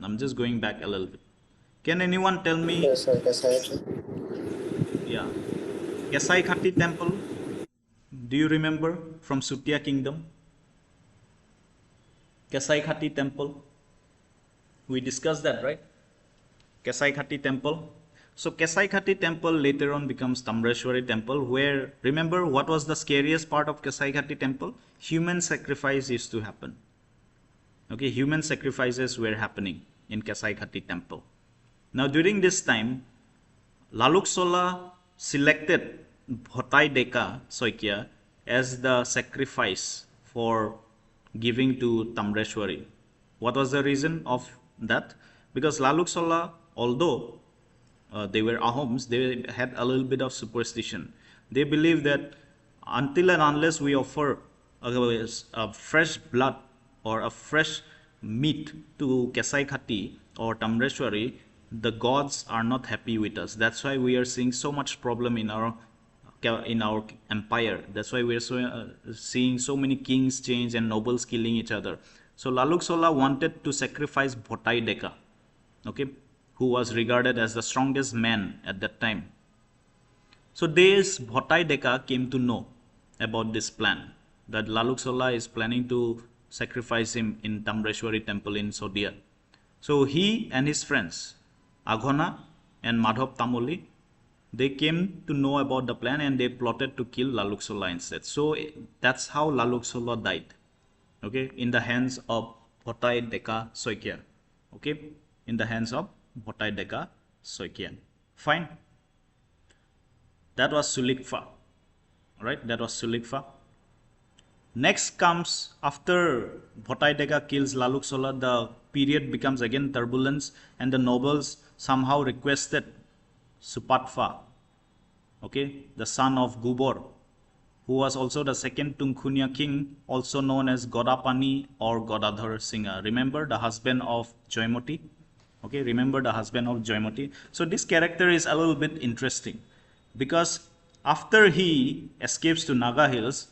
I'm just going back a little bit. Can anyone tell me? Yes, sir. Yeah, Kesai Khati temple. Do you remember from Sutia kingdom? Kesai Khati temple. We discussed that, right? Kesai Khati temple. So Kesai Khati temple later on becomes Tamreshwari temple, where, remember what was the scariest part of Kesai Khati temple? Human sacrifice used to happen. Okay, human sacrifices were happening in Kesai Khati temple. Now during this time, Laluk Sola selected Bhotai Deka Soikya as the sacrifice for giving to Tamreshwari. What was the reason of that? Because Laluk Sola, although they were Ahoms, they had a little bit of superstition. They believed that until and unless we offer a fresh blood or a fresh meat to Kesai Khati or Tamreshwari, the gods are not happy with us. That's why we are seeing so much problem in our in our empire. That's why we're seeing so many kings change and nobles killing each other. So Laluk Sola wanted to sacrifice Bhotai Deka, okay, who was regarded as the strongest man at that time. So this Bhotai Deka came to know about this plan, that Laluk Sola is planning to sacrifice him in Tamreshwari temple in Sodia. So he and his friends, Aghona and Madhav Tamoli, they came to know about the plan and they plotted to kill Laluk Sola instead. So that's how Laluk Sola died, okay, in the hands of Bhotai Deka Soikya, okay, in the hands of Bhotai Deka Soikya. Fine. That was SUKLAMPHA, right? That was SUKLAMPHA. Next comes, after Bhotai Deka kills Laluk Sola, the period becomes again turbulence, and the nobles somehow requested SUKLAMPHA, okay, the son of Gubor, who was also the second Tungkhunia king, also known as Godapani or Godadhar Singha. Remember the husband of Joymoti? Okay, remember the husband of Joymoti. So this character is a little bit interesting, because after he escapes to Naga Hills,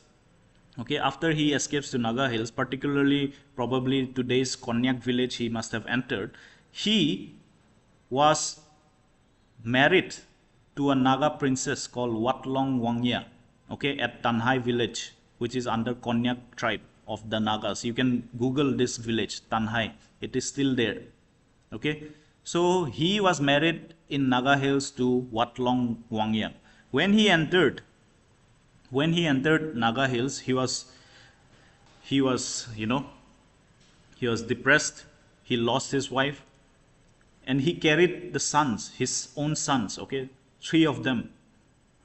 okay, after he escapes to Naga Hills, particularly probably today's Konyak village he must have entered, he was married to a Naga princess called Watlong Wangya, okay, at Tanhai village, which is under Konyak tribe of the Nagas. You can Google this village, Tanhai. It is still there, okay. So he was married in Naga Hills to Watlong Wangya. When he entered Naga Hills, he was depressed. He lost his wife, and he carried the sons, his own sons, okay, 3 of them.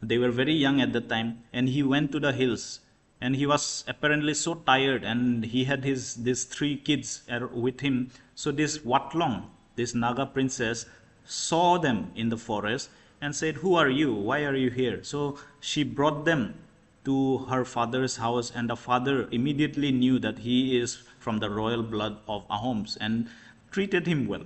They were very young at the time, and he went to the hills, and he was apparently so tired, and he had these 3 kids with him. So this Watlong, this Naga princess, saw them in the forest and said, "Who are you? Why are you here?" So she brought them to her father's house, and the father immediately knew that he is from the royal blood of AHOMs and treated him well.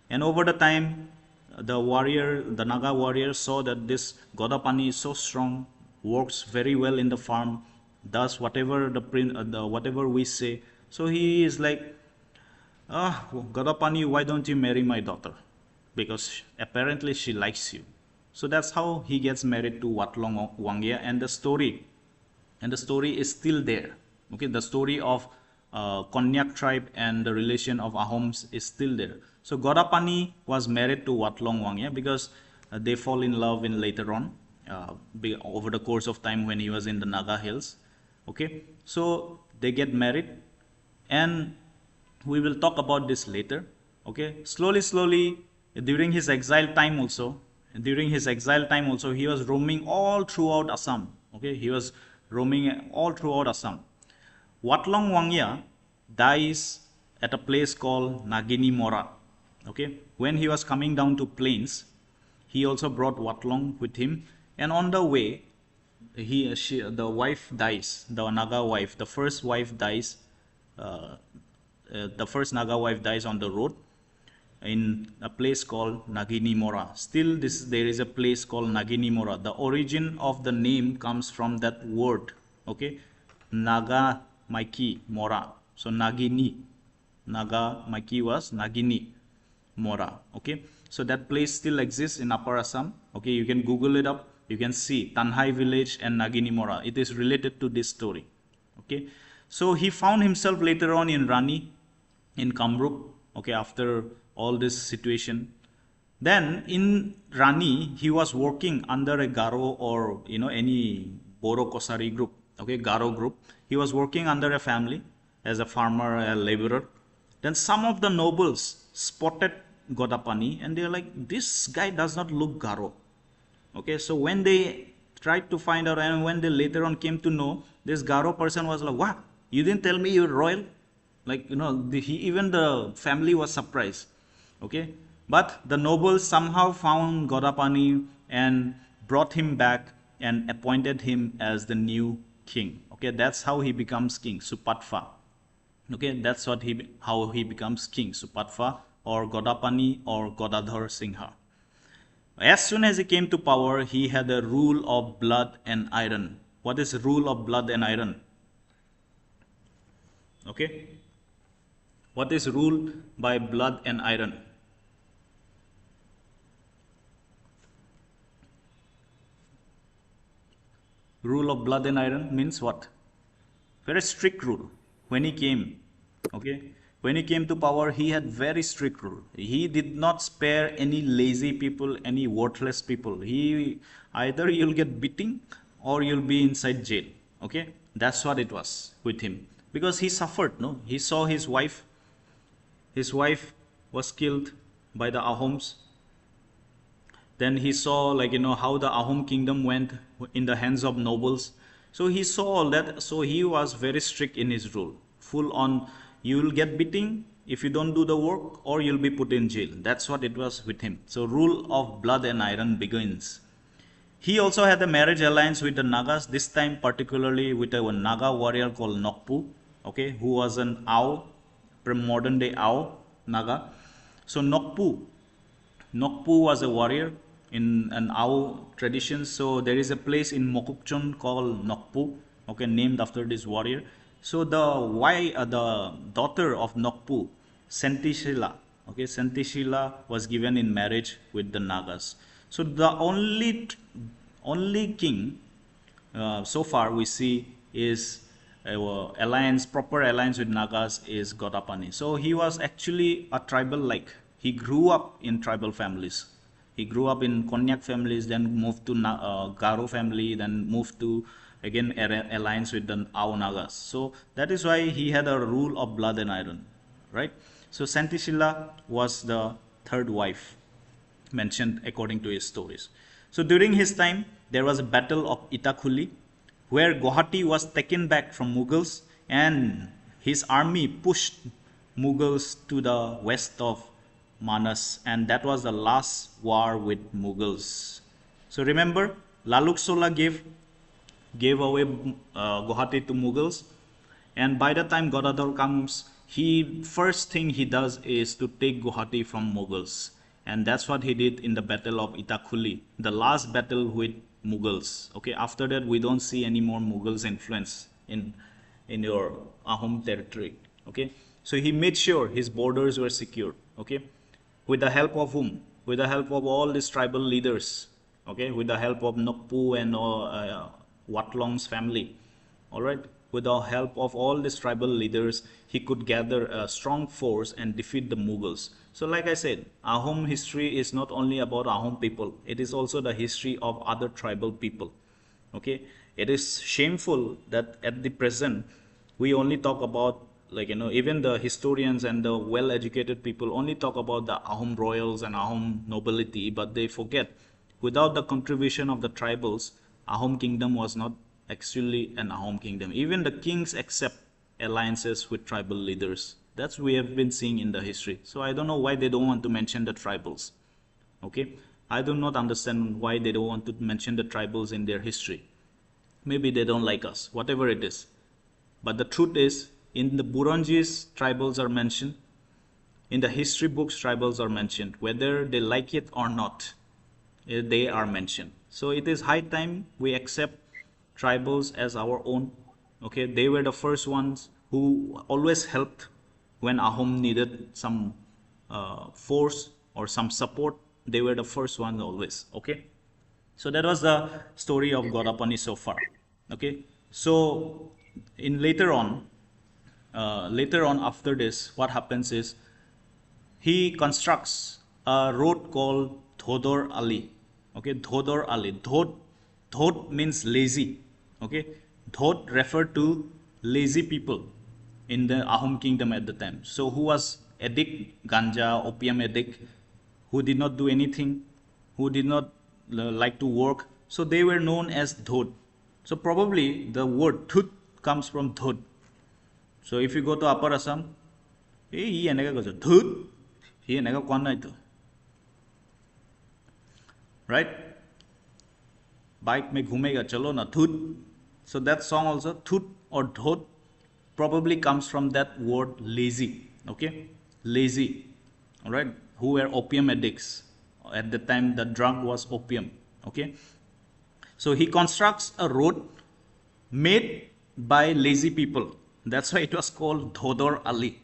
And over the time, the Naga warrior saw that this Godapani is so strong, works very well in the farm, does whatever whatever we say. So he is like, Godapani, why don't you marry my daughter? Because apparently she likes you. So that's how he gets married to Watlong Wangya, and the story is still there. Okay, the story of Konyak tribe and the relation of Ahoms is still there. So Godapani was married to Watlong Wangya because they fall in love in later on, over the course of time when he was in the Naga Hills. Okay, so they get married, and we will talk about this later. Okay, slowly, during his exile time also, he was roaming all throughout Assam. Okay, he was roaming all throughout Assam. Watlong Wangya dies at a place called Nagini Mora. Okay, when he was coming down to plains, he also brought Watlong with him, and on the way, the wife dies. The Naga wife, the first wife dies. The first Naga wife dies on the road in a place called Nagini Mora. Still, there is a place called Nagini Mora. The origin of the name comes from that word. Okay, Naga Maiki Mora. So Nagini, Naga Maiki was Nagini Mora. Okay, so that place still exists in Upper Assam. Okay, you can Google it up. You can see Tanhai village and Nagini Mora. It is related to this story. Okay, so he found himself later on in Rani, in Kamrup. Okay, after all this situation, then in Rani he was working under a Garo or any Boro Kosari group. Okay, Garo group. He was working under a family as a farmer, a laborer. Then some of the nobles spotted Godapani, and they are like, this guy does not look Garo. Okay, so when they tried to find out, and when they later on came to know, this Garo person was like, what? You didn't tell me you're royal? Like, even the family was surprised. Okay, but the nobles somehow found Godapani and brought him back and appointed him as the new king. Okay, that's how he becomes king, SUKLAMPHA. Okay, that's how he becomes king, SUKLAMPHA or Godapani or Godadhar Singha. As soon as he came to power, he had a rule of blood and iron. What is rule of blood and iron? Okay. What is rule by blood and iron? Rule of blood and iron means what? Very strict rule. When he came, okay, when he came to power, he had very strict rule. He did not spare any lazy people, any worthless people. He either you'll get beating or you'll be inside jail. Okay, that's what it was with him, because he suffered. No, he saw his wife. His wife was killed by the AHOMs. Then he saw, like, how the AHOM kingdom went in the hands of nobles. So he saw all that. So he was very strict in his rule. Full on, you will get beating if you don't do the work, or you'll be put in jail. That's what it was with him. So rule of blood and iron begins. He also had a marriage alliance with the Nagas, this time particularly with a Naga warrior called Nokpu, okay, who was an Ao, modern day Ao Naga. So Nokpu was a warrior in an Ao tradition. So there is a place in Mokokchung called Nokpu, okay, named after this warrior. So the daughter of Nokpu, Sentishila, okay, Sentishila was given in marriage with the Nagas. So the only king so far we see is proper alliance with Nagas is Godapani. So he was actually a tribal-like. He grew up in tribal families. He grew up in Konyak families, then moved to Garo family, then moved to again alliance with the Ao Nagas. So that is why he had a rule of blood and iron, right? So Santishila was the third wife mentioned according to his stories. So during his time, there was a battle of Itakuli, where Guwahati was taken back from Mughals, and his army pushed Mughals to the west of Manas, and that was the last war with Mughals. So remember, Laluksola gave away Guwahati to Mughals, and by the time Godador comes, first thing he does is to take Guwahati from Mughals, and that's what he did in the battle of Itakuli, the last battle with Mughals. Okay, after that we don't see any more Mughals influence in your Ahom territory. Okay, so he made sure his borders were secure. Okay, with the help of whom? With the help of all these tribal leaders. Okay, with the help of Nokpu and Watlong's family. All right, with the help of all these tribal leaders, he could gather a strong force and defeat the Mughals. So like I said, Ahom history is not only about Ahom people, it is also the history of other tribal people. Okay, it is shameful that at the present we only talk about, like, even the historians and the well-educated people only talk about the Ahom royals and Ahom nobility, but they forget, without the contribution of the tribals, Ahom kingdom was not actually an Ahom kingdom. Even the kings accept alliances with tribal leaders. That's what we have been seeing in the history. So I don't know why they don't want to mention the tribals. Okay, I do not understand why they don't want to mention the tribals in their history. Maybe they don't like us, whatever it is. But the truth is, in the Burunjis, tribals are mentioned. In the history books, tribals are mentioned. Whether they like it or not, they are mentioned. So it is high time we accept tribals as our own. Okay, they were the first ones who always helped when Ahom needed some force or some support. They were the first ones always. Okay, so that was the story of Godapani so far. Okay, so later on after this, what happens is he constructs a road called Dhodor Ali. Okay, Dhodor Ali. Dhod means lazy. Okay, Dhod referred to lazy people in the Ahom kingdom at the time. So who was addict, ganja, opium addict, who did not do anything, who did not like to work. So they were known as Dhod. So probably the word Thut comes from Dhod. So if you go to Upper Assam, he Dhut, right? Bike mein ghumega chalo na Dhut. So that song also, Thut or Dhod, probably comes from that word lazy. Okay, lazy. All right, who were opium addicts. At the time, the drug was opium. Okay. So he constructs a road made by lazy people. That's why it was called Dhodor Ali.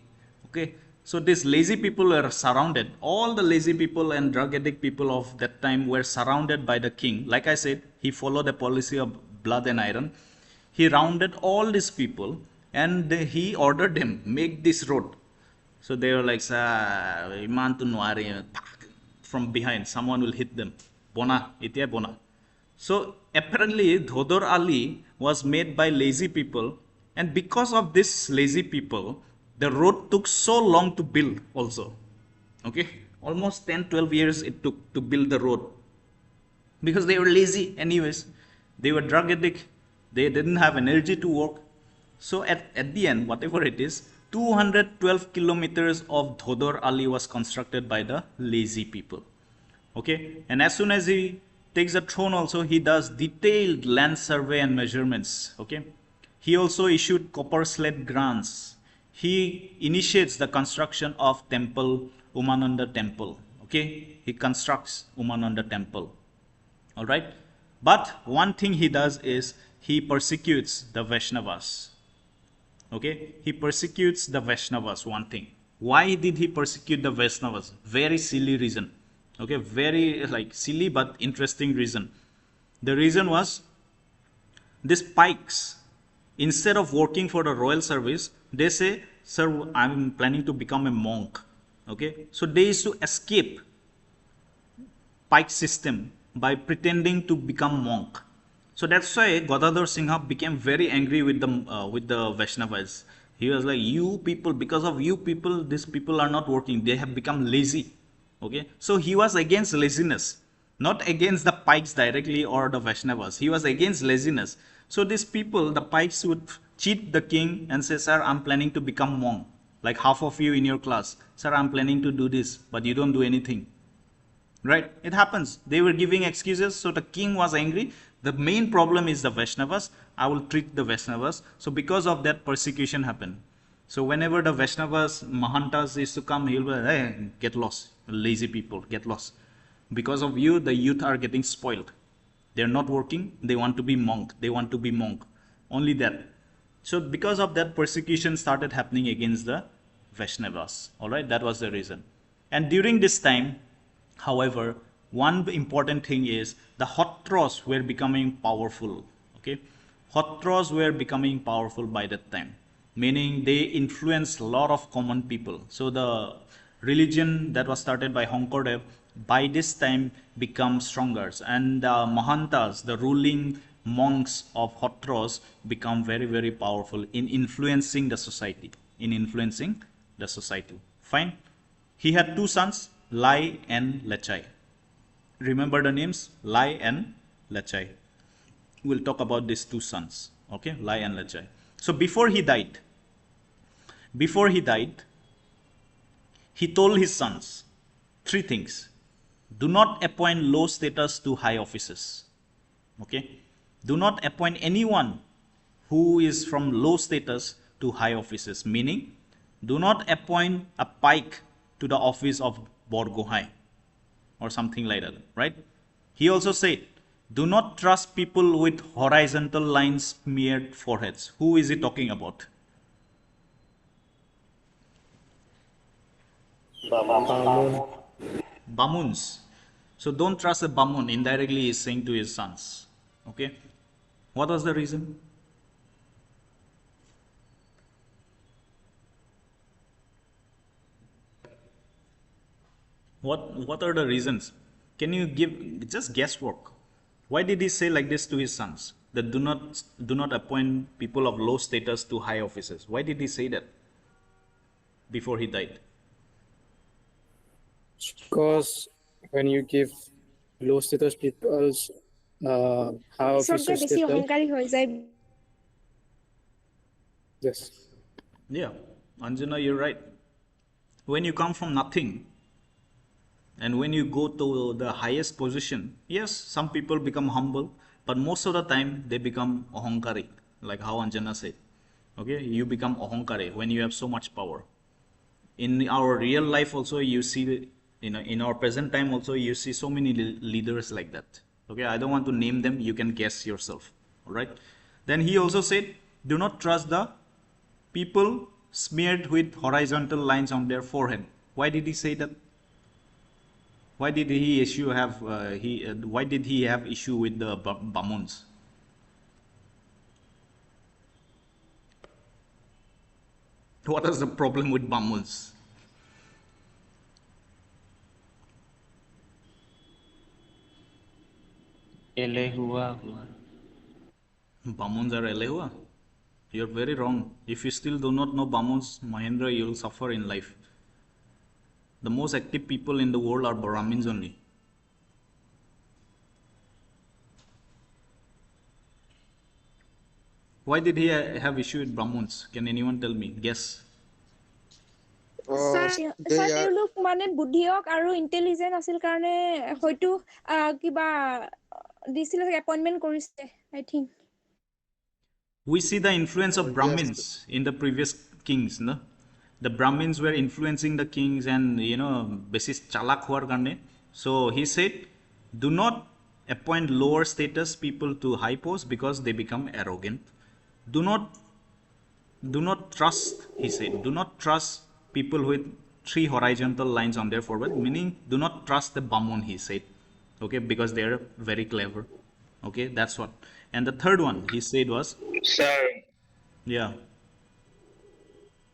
Okay. So these lazy people were surrounded. All the lazy people and drug addict people of that time were surrounded by the king. Like I said, he followed a policy of blood and iron. He rounded all these people and he ordered them, make this road. So they were like, Iman tu nwari, from behind, someone will hit them. Bona, itia bona. So apparently Dhodor Ali was made by lazy people, and because of this lazy people, the road took so long to build also. Okay, almost 10-12 years it took to build the road, because they were lazy anyways. They were drug addict, they didn't have energy to work. So at the end, whatever it is, 212 kilometers of Dhodor Ali was constructed by the lazy people. Okay, and as soon as he takes the throne also, he does detailed land survey and measurements. Okay, he also issued copper slate grants. He initiates the construction of temple, Umananda temple. Okay, he constructs Umananda temple. All right, but one thing he does is he persecutes the Vaishnavas. Okay, he persecutes the Vaishnavas. One thing, why did he persecute the Vaishnavas? Very silly reason. Okay, very like silly but interesting reason. The reason was, these pikes, instead of working for the royal service, they say, sir, I'm planning to become a monk. Okay, so they used to escape pike system by pretending to become monk. So that's why Gadadhar Singha became very angry with the Vaishnavas. He was like, you people, because of you people, these people are not working. They have become lazy. Okay, so he was against laziness, not against the pikes directly or the Vaishnavas. He was against laziness. So these people, the pikes, would cheat the king and say, sir, I'm planning to become monk. Like half of you in your class, sir, I'm planning to do this, but you don't do anything. Right? It happens. They were giving excuses, so the king was angry. The main problem is the Vaishnavas. I will treat the Vaishnavas. So because of that, persecution happened. So whenever the Vaishnavas, Mahantas used to come, he'll be like, hey, get lost. Lazy people, get lost. Because of you, the youth are getting spoiled. They're not working. They want to be monk. They want to be monk. Only that. So because of that, persecution started happening against the Vaishnavas. All right, that was the reason. And during this time, however, one important thing is the Hotras were becoming powerful. Okay, Hotras were becoming powerful by that time, meaning they influenced a lot of common people. So the religion that was started by Honkordev by this time become stronger, and the Mahantas, the ruling monks of Hotras, become very, very powerful in influencing the society. Fine. He had two sons, Lai and Lechai. Remember the names, Lai and Lechai. We'll talk about these two sons. Okay, Lai and Lechai. So before he died, he told his sons three things. Do not appoint low status to high offices. Okay, do not appoint anyone who is from low status to high offices, meaning do not appoint a pike to the office of Borgohai or something like that, right? He also said, do not trust people with horizontal lines smeared foreheads. Who is he talking about? Bamuns. So don't trust a Bamun. Indirectly he is saying to his sons. Okay. What was the reason? What are the reasons? Can you give just guesswork? Why did he say like this to his sons? That do not appoint people of low status to high offices. Why did he say that before he died? Because when you give low status people's high officers status. Yes. Yeah, Anjana, you're right. When you come from nothing, and when you go to the highest position, yes, some people become humble, but most of the time they become ahonkari, like how Anjana said. Okay, you become ahonkari when you have so much power. In our real life also, you see in our present time also you see so many leaders like that. Okay, I don't want to name them, you can guess yourself. All right. Then he also said, do not trust the people smeared with horizontal lines on their forehead. Why did he say that? Why did he why did he have issue with the Bamons? What is the problem with Bamons? Bamons are Elehua? You're very wrong. If you still do not know Bamons, Mahendra, you'll suffer in life. The most active people in the world are Brahmins only. Why did he have issue with Brahmins? Can anyone tell me? Guess. They are তেওঁলোক মানে বুদ্ধিয়ক আৰু intelligent আছিল কাৰণে হয়তো কিবা দিছিল appointment কৰিছে I think We see the influence of yes. Brahmins in the previous kings, no? The Brahmins were influencing the kings and, basis chalak huar karne. So he said, do not appoint lower status people to high posts because they become arrogant. Do not trust, he said, do not trust people with 3 horizontal lines on their forehead, meaning do not trust the Bamun, he said. Okay, because they are very clever. Okay, that's what. And the third one he said was, Sir, yeah,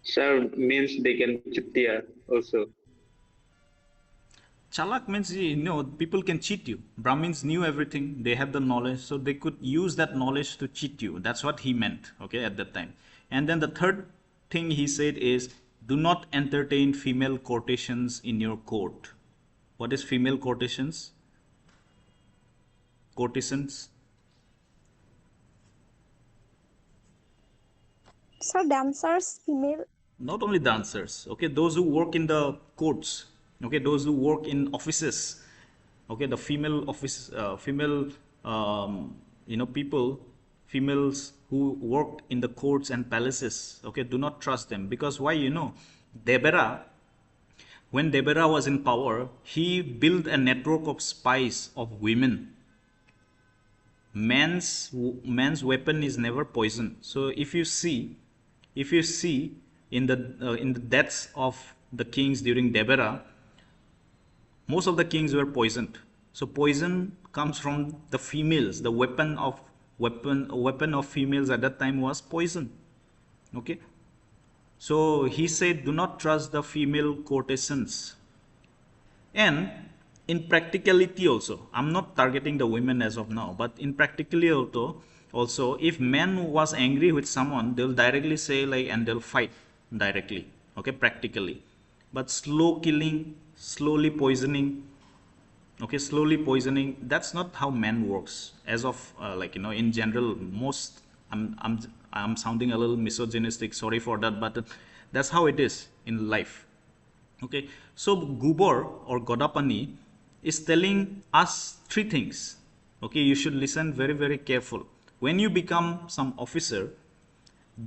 sir means they can cheatia also. Chalak means, people can cheat you. Brahmins knew everything. They have the knowledge. So they could use that knowledge to cheat you. That's what he meant, okay, at that time. And then the third thing he said is, do not entertain female courtesans in your court. What is female courtesans? Courtesans? Sir, dancers, female. Not only dancers, okay, those who work in the courts, okay, those who work in offices, okay, the female office, people, females who worked in the courts and palaces, okay, do not trust them. Because why? Debera, when Debera was in power, he built a network of spies of women. Man's weapon is never poison. So if you see in the deaths of the kings during Debera, most of the kings were poisoned. So poison comes from the females. The weapon of females at that time was poison. Okay. So he said, do not trust the female courtesans. And in practicality also, I'm not targeting the women as of now, but in practically also, if man was angry with someone, they'll directly say and they'll fight directly, okay, practically. But slow killing, slowly poisoning, that's not how man works. As of in general, most, I'm sounding a little misogynistic, sorry for that, but that's how it is in life. Okay, so Gubor or Godapani is telling us 3 things. Okay, you should listen very, very careful. When you become some officer,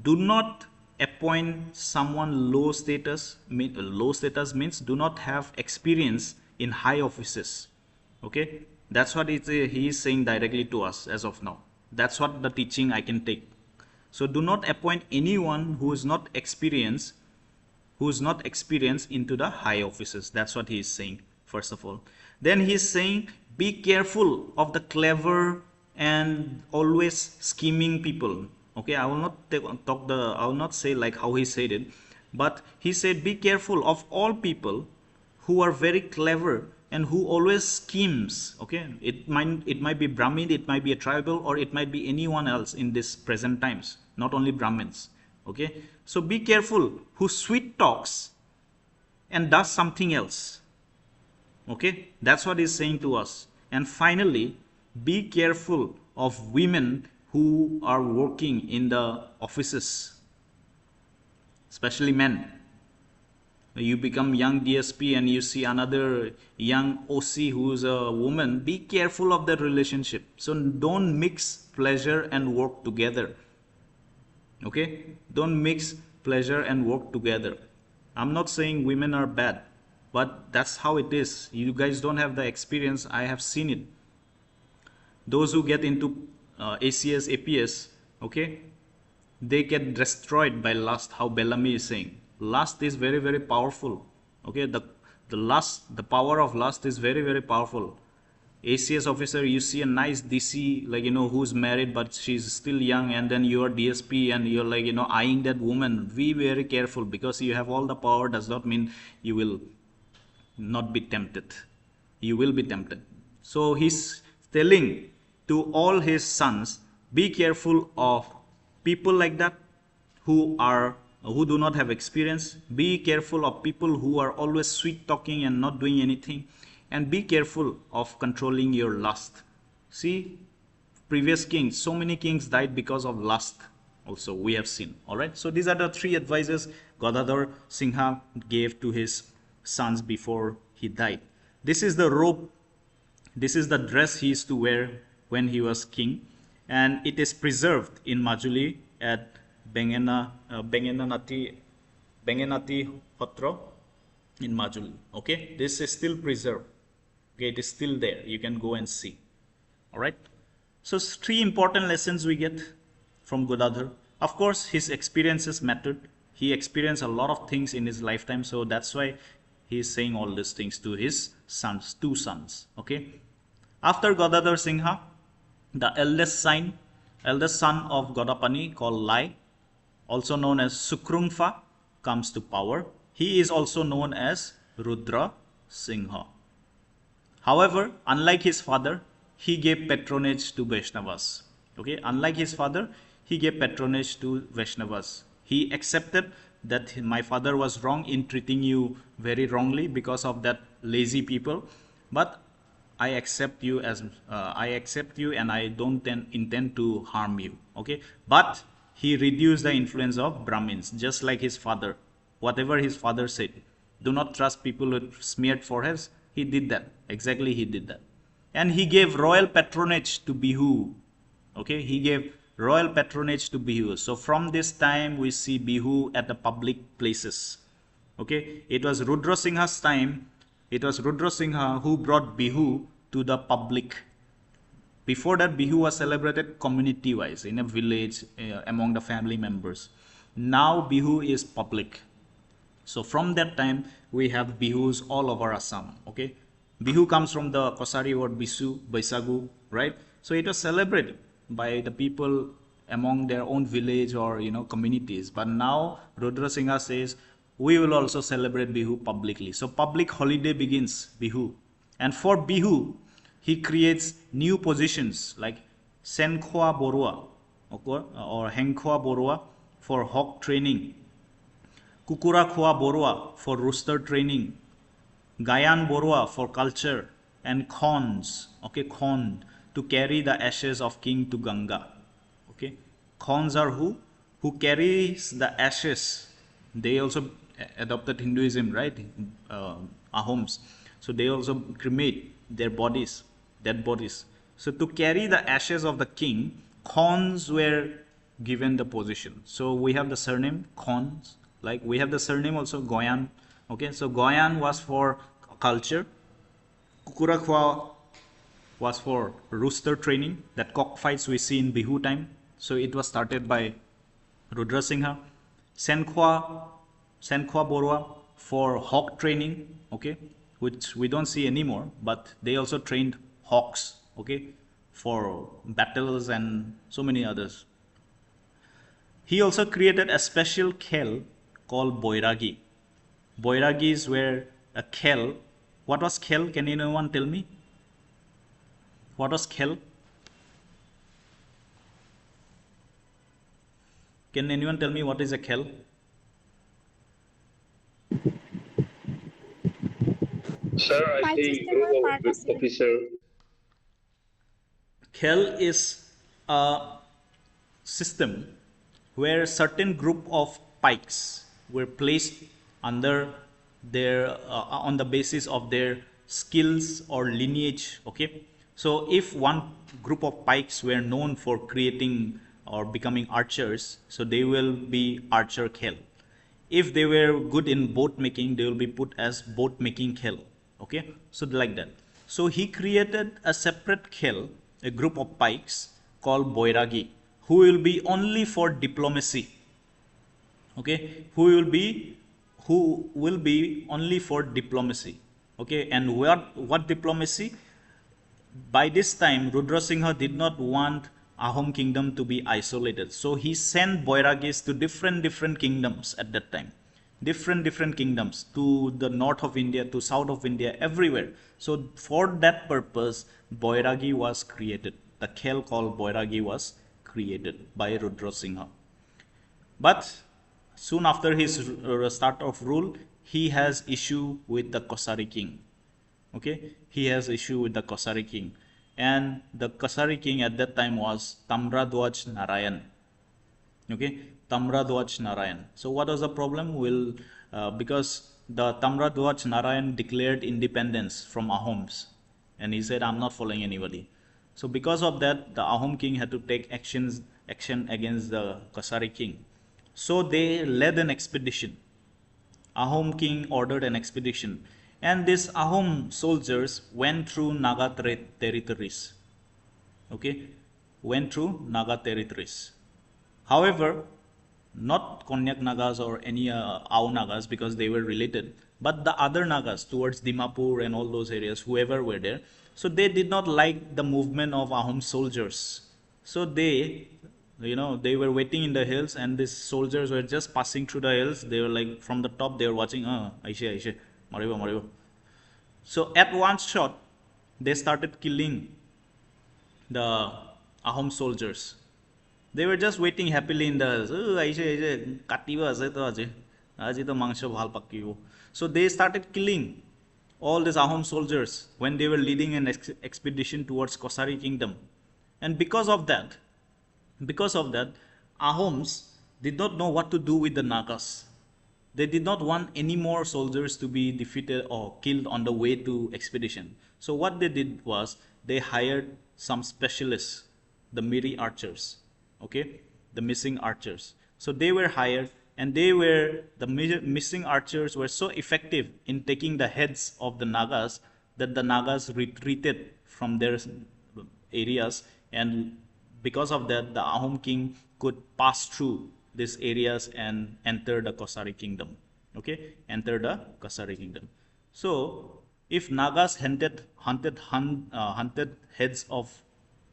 do not appoint someone low status. Low status means do not have experience in high offices. Okay, that's what he is saying directly to us as of now. That's what the teaching I can take. So do not appoint anyone who is not experienced into the high offices. That's what he is saying, first of all. Then he is saying, be careful of the clever and always scheming people. Okay, I will not say like how he said it, but he said, be careful of all people who are very clever and who always schemes. Okay, it might be Brahmin, it might be a tribal, or it might be anyone else in this present times, not only Brahmins. Okay, so be careful who sweet talks and does something else. Okay, that's what he's saying to us. And finally, be careful of women who are working in the offices, especially men. You become young DSP and you see another young OC who is a woman, be careful of that relationship. So don't mix pleasure and work together. Okay, don't mix pleasure and work together. I'm not saying women are bad. but that's how it is. You guys don't have the experience. I have seen it. Those who get into ACS, APS, okay, they get destroyed by lust, how Bellamy is saying. Lust is very, very powerful. Okay, the power of lust is very, very powerful. ACS officer, you see a nice DC, like, who's married, but she's still young, and then you're DSP and you're like, eyeing that woman. Be very careful, because you have all the power does not mean you will not be tempted. You will be tempted. So he's telling to all his sons, be careful of people like that who do not have experience. Be careful of people who are always sweet talking and not doing anything. And be careful of controlling your lust. See, previous kings, so many kings died because of lust also, we have seen. All right, so these are the 3 advices Gadadhar Singha gave to his sons before he died. This is the robe, this is the dress he used to wear when he was king, and it is preserved in Majuli at Bengenati Hotra in Majuli. Okay, this is still preserved. Okay, it is still there. You can go and see. All right. So 3 important lessons we get from Gadadhar. Of course, his experiences mattered. He experienced a lot of things in his lifetime. So that's why he is saying all these things to his sons, 2 sons. Okay. After Gadadhar Singha, the eldest son of Godapani, called Lai, also known as SUKRUNGPHA, comes to power. He is also known as Rudra Singha. However, unlike his father, he gave patronage to Vaishnavas. Okay, unlike his father, he gave patronage to Vaishnavas. He accepted that my father was wrong in treating you very wrongly because of that lazy people, but I accept you and I don't intend to harm you. Okay, but he reduced the influence of Brahmins, just like his father. Whatever his father said, do not trust people with smeared foreheads. He did that. Exactly, he did that. And he gave royal patronage to Bihu. Okay, he gave royal patronage to Bihu. So from this time, we see Bihu at the public places. Okay, it was Rudra Singha's time. It was Rudra Singha who brought Bihu to the public. Before that, Bihu was celebrated community-wise, in a village, among the family members. Now, Bihu is public. So from that time, we have Bihus all over Assam. Okay, Bihu comes from the Kosari word Bisu, Baisagu, right? So it was celebrated by the people among their own village or communities. But now Rudra Singha says we will also celebrate Bihu publicly. So public holiday begins, Bihu, and for Bihu he creates new positions like Senkhwa Borua or Hengkhwa Borua for hawk training, Kukura Khwa Borua for rooster training, Gayan Borua for culture, and Khons, okay, Khon, to carry the ashes of king to Ganga. Okay, Khons are who carries the ashes. They also adopted Hinduism, right? AHOMs. So they also cremate their bodies, dead bodies. So to carry the ashes of the king, Khons were given the position. So we have the surname Khons. Like we have the surname also Goyan. Okay, so Goyan was for culture. Kukura Khwa was for rooster training, that cockfights we see in Bihu time. So it was started by Rudra Singha. Senkhwa Borua for hawk training, okay, which we don't see anymore, but they also trained hawks, okay, for battles and so many others. He also created a special khel called Boiragi. Boiragis were a khel. What was khel? Can anyone tell me? What was khel? Can anyone tell me what is a khel? Sir, I think group of officer. Khel is a system where certain group of pikes were placed under their on the basis of their skills or lineage. Okay, so if one group of pikes were known for creating or becoming archers, so they will be archer khel. if they were good in boat making, they will be put as boat making khel. Okay, so like that. So he created a separate khel, a group of pikes called Boiragi, who will be only for diplomacy. Okay, who will be only for diplomacy. Okay, and what diplomacy? By this time, Rudra Singha did not want Ahom kingdom to be isolated. So he sent Boiragis to different kingdoms at that time. Different kingdoms, to the north of India, to south of India, everywhere. So for that purpose, Boiragi was created. The khel called Boiragi was created by Rudra Singha. But soon after his start of rule, he has issue with the Kosari king. Okay, he has issue with the Kosari king, and the Kosari king at that time was Tamradwaj Narayan. Okay, Tamradwaj Narayan. So what was the problem? Because the Tamradwaj Narayan declared independence from Ahoms, and he said, "I'm not following anybody." So because of that, the Ahom king had to take action against the Kosari king. So they led an expedition. Ahom king ordered an expedition, and these Ahom soldiers went through Naga territories. Okay, went through Naga territories. However, not Konyak Nagas or any Ao Nagas, because they were related, but the other Nagas towards Dimapur and all those areas, whoever were there. So they did not like the movement of Ahom soldiers. So they were waiting in the hills, and these soldiers were just passing through the hills. They were like, from the top, they were watching, Aishe, Maribo. So at one shot, they started killing the Ahom soldiers. They were just waiting happily in the hills. So they started killing all these Ahom soldiers when they were leading an expedition towards Kosari kingdom. And because of that, Ahoms did not know what to do with the Nagas. They did not want any more soldiers to be defeated or killed on the way to expedition. So what they did was, they hired some specialists, the Miri archers, okay, the missing archers. So they were hired, and the missing archers were so effective in taking the heads of the Nagas that the Nagas retreated from their areas, and because of that, the Ahom king could pass through these areas and enter the Kosari kingdom. Okay, enter the Kosari kingdom. So if Nagas hunted heads of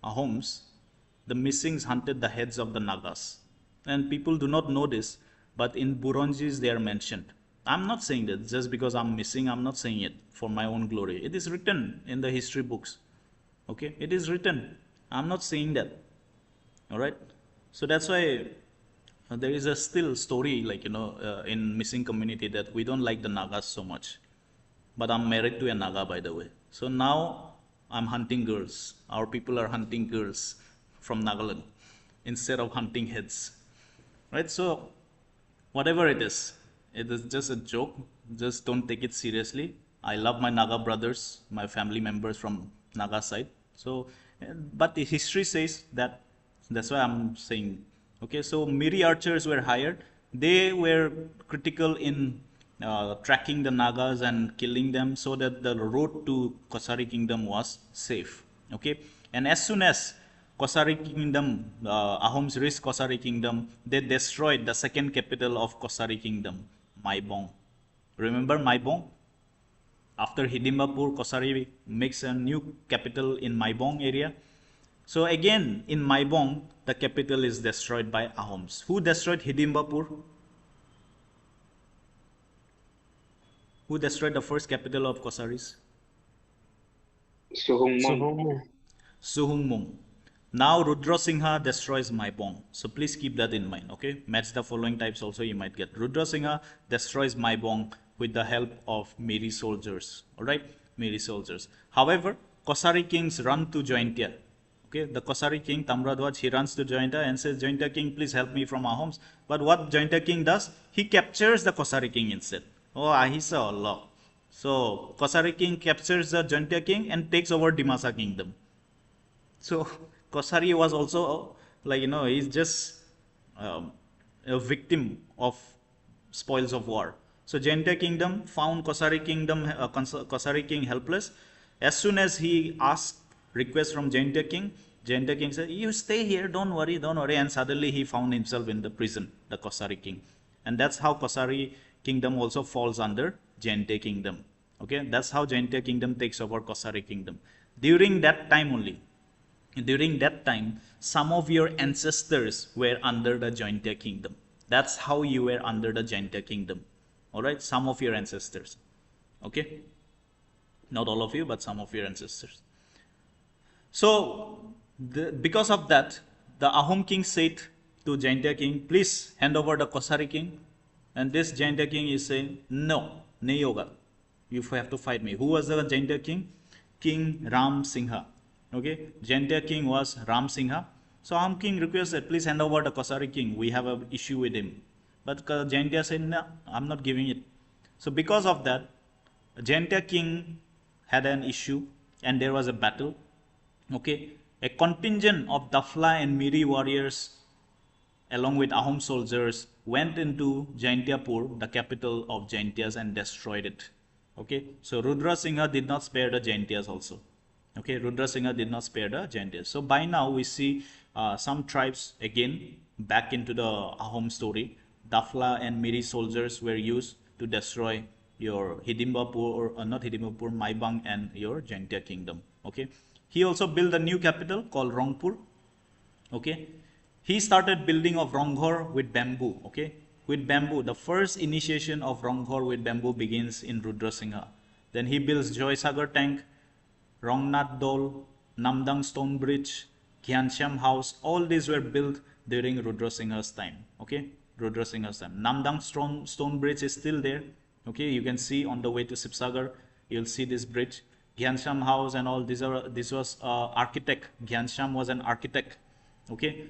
Ahoms, the missings hunted the heads of the Nagas. And people do not know this, but in Buronjis they are mentioned. I'm not saying that just because I'm missing, I'm not saying it for my own glory. It is written in the history books. Okay, it is written. I'm not saying that. All right, so that's why there is a still story, like, in missing community, that we don't like the Nagas so much. But I'm married to a Naga, by the way. So now I'm hunting girls. Our people are hunting girls from Nagaland instead of hunting heads. Right? So whatever it is just a joke. Just don't take it seriously. I love my Naga brothers, my family members from Naga side. So, but the history says that. That's why I'm saying. Okay, so Miri archers were hired. They were critical in tracking the Nagas and killing them, so that the road to Kosari kingdom was safe. Okay, and as soon as Kosari kingdom, Ahoms reached Kosari kingdom, they destroyed the second capital of Kosari kingdom, Maibong. Remember Maibong? After Hidimbapur, Kosari makes a new capital in Maibong area. So again, in Maibong, the capital is destroyed by Ahoms. Who destroyed Hidimbapur? Who destroyed the first capital of Kosaris? Suhungmung. Now Rudra Singha destroys Maibong. So please keep that in mind, okay? Match the following types also you might get. Rudra Singha destroys Maibong with the help of Miri soldiers, alright? Miri soldiers. However, Kosari kings run to Jaintia. Okay, the Kosari king, Tamradwaj, he runs to Jaintia and says, Jaintia king, please help me from Ahoms. But what Jaintia king does? He captures the Kosari king instead. Oh, Ahisa Allah. So, Kosari king captures the Jaintia king and takes over Dimasa kingdom. So, Kosari was also, like, he's just a victim of spoils of war. So Jaintia kingdom found Kosari king helpless. As soon as he asked request from Jaintia king said, "You stay here, don't worry, don't worry." And suddenly he found himself in the prison, the Kosari king. And that's how Kosari kingdom also falls under Jaintia kingdom. Okay, that's how Jaintia kingdom takes over Kosari kingdom. During that time only, some of your ancestors were under the Jaintia kingdom. That's how you were under the Jaintia kingdom. All right, some of your ancestors. Okay, not all of you, but some of your ancestors. So, because of that, the AHOM king said to Jaintia king, "Please hand over the Kosari king." And this Jaintia king is saying, "No, nahi hoga. You have to fight me." Who was the Jaintia king? King Ram Singha. Okay, Jaintia king was Ram Singha. So AHOM king requested, "Please hand over the Kosari king. We have an issue with him." But Jaintia said, "No, I'm not giving it." So because of that, Jaintia king had an issue and there was a battle. Okay, a contingent of Dafla and Miri warriors along with AHOM soldiers went into Jaintiapur, the capital of Jaintias, and destroyed it. Okay, so Rudra Singha did not spare the Jaintias also. Okay, Rudra Singha did not spare the Jaintias. So by now we see some tribes again back into the AHOM story. Dafla and Miri soldiers were used to destroy your Hidimbapur, or not Hidimbapur, Maibang and your Jaintia kingdom. Okay, he also built a new capital called Rangpur. Okay, he started building of Ronghor with bamboo. Okay, with bamboo. The first initiation of Ronghor with bamboo begins in Rudra Singha. Then he builds Joysagar tank, Rongnath Dol, Namdang stone bridge, Gyansham house. All these were built during Rudra Singha's time. Okay, Rudra Singha's time. Namdang stone bridge is still there. Okay, you can see on the way to Sipsagar, you'll see this bridge. Gyansham house and all these are. This was architect. Gyansham was an architect. Okay,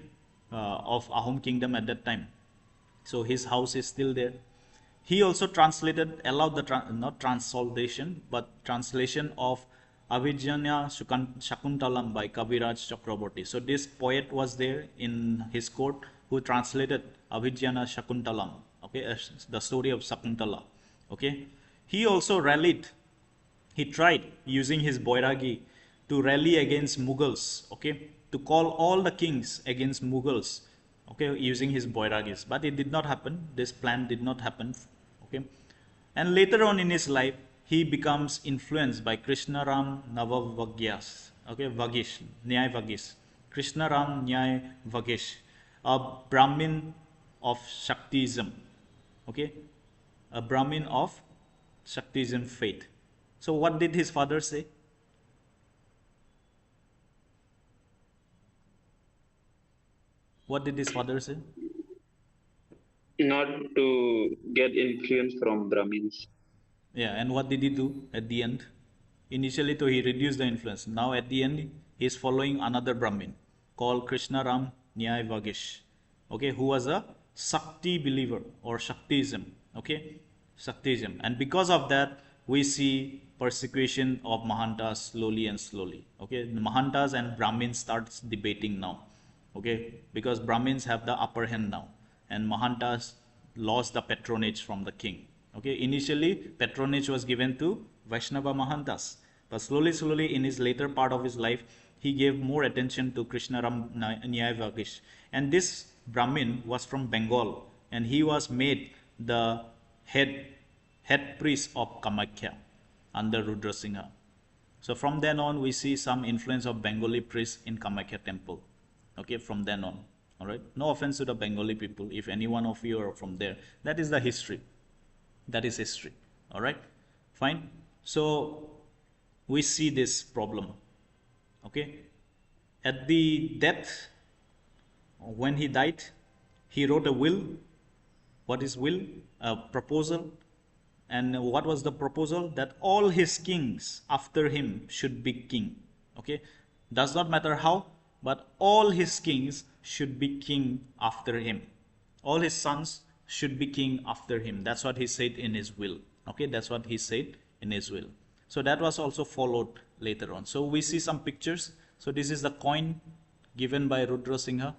of AHOM kingdom at that time. So his house is still there. He also allowed the not translation, but translation of Abhijnana Shakuntalam by Kaviraj Chakraborty. So this poet was there in his court who translated Abhijnana Shakuntalam. Okay, the story of Shakuntala. Okay, he also he tried using his Boiragi to rally against Mughals. Okay, to call all the kings against Mughals. Okay, using his Boiragis, but it did not happen. This plan did not happen. Okay, and later on in his life, he becomes influenced by Krishna Ram Navavagyas. Okay, Vagish, Nyay Vagish. Krishna Ram Nyay Vagish, a Brahmin of Shaktism. Okay, a Brahmin of Shaktism faith. So what did his father say? What did his father say? Not to get influence from Brahmins. Yeah, and what did he do at the end? Initially, though, he reduced the influence. Now, at the end, he is following another Brahmin called Krishna Ram Nyay Vagish. Okay, who was a Shakti believer or Shaktism. Okay, Shaktism. And because of that, we see persecution of Mahantas slowly and slowly. Okay, the Mahantas and Brahmins starts debating now. Okay, because Brahmins have the upper hand now, and Mahantas lost the patronage from the king. Okay, initially patronage was given to Vaishnava Mahantas, but slowly in his later part of his life, he gave more attention to Krishna Ram Nyay Vagish. And this Brahmin was from Bengal, and he was made the head priest of Kamakhya under Rudra Singha. So from then on, we see some influence of Bengali priests in Kamakhya temple. Okay, from then on. All right, no offense to the Bengali people. If any one of you are from there, that is the history. That is history. All right, fine. So we see this problem. Okay, at the death, when he died, he wrote a will. What is will? A proposal. And what was the proposal? That all his kings after him should be king. Okay, does not matter how, but all his kings should be king after him. All his sons should be king after him. That's what he said in his will. Okay, that's what he said in his will. So that was also followed later on. So we see some pictures. So this is the coin given by Rudra Singha.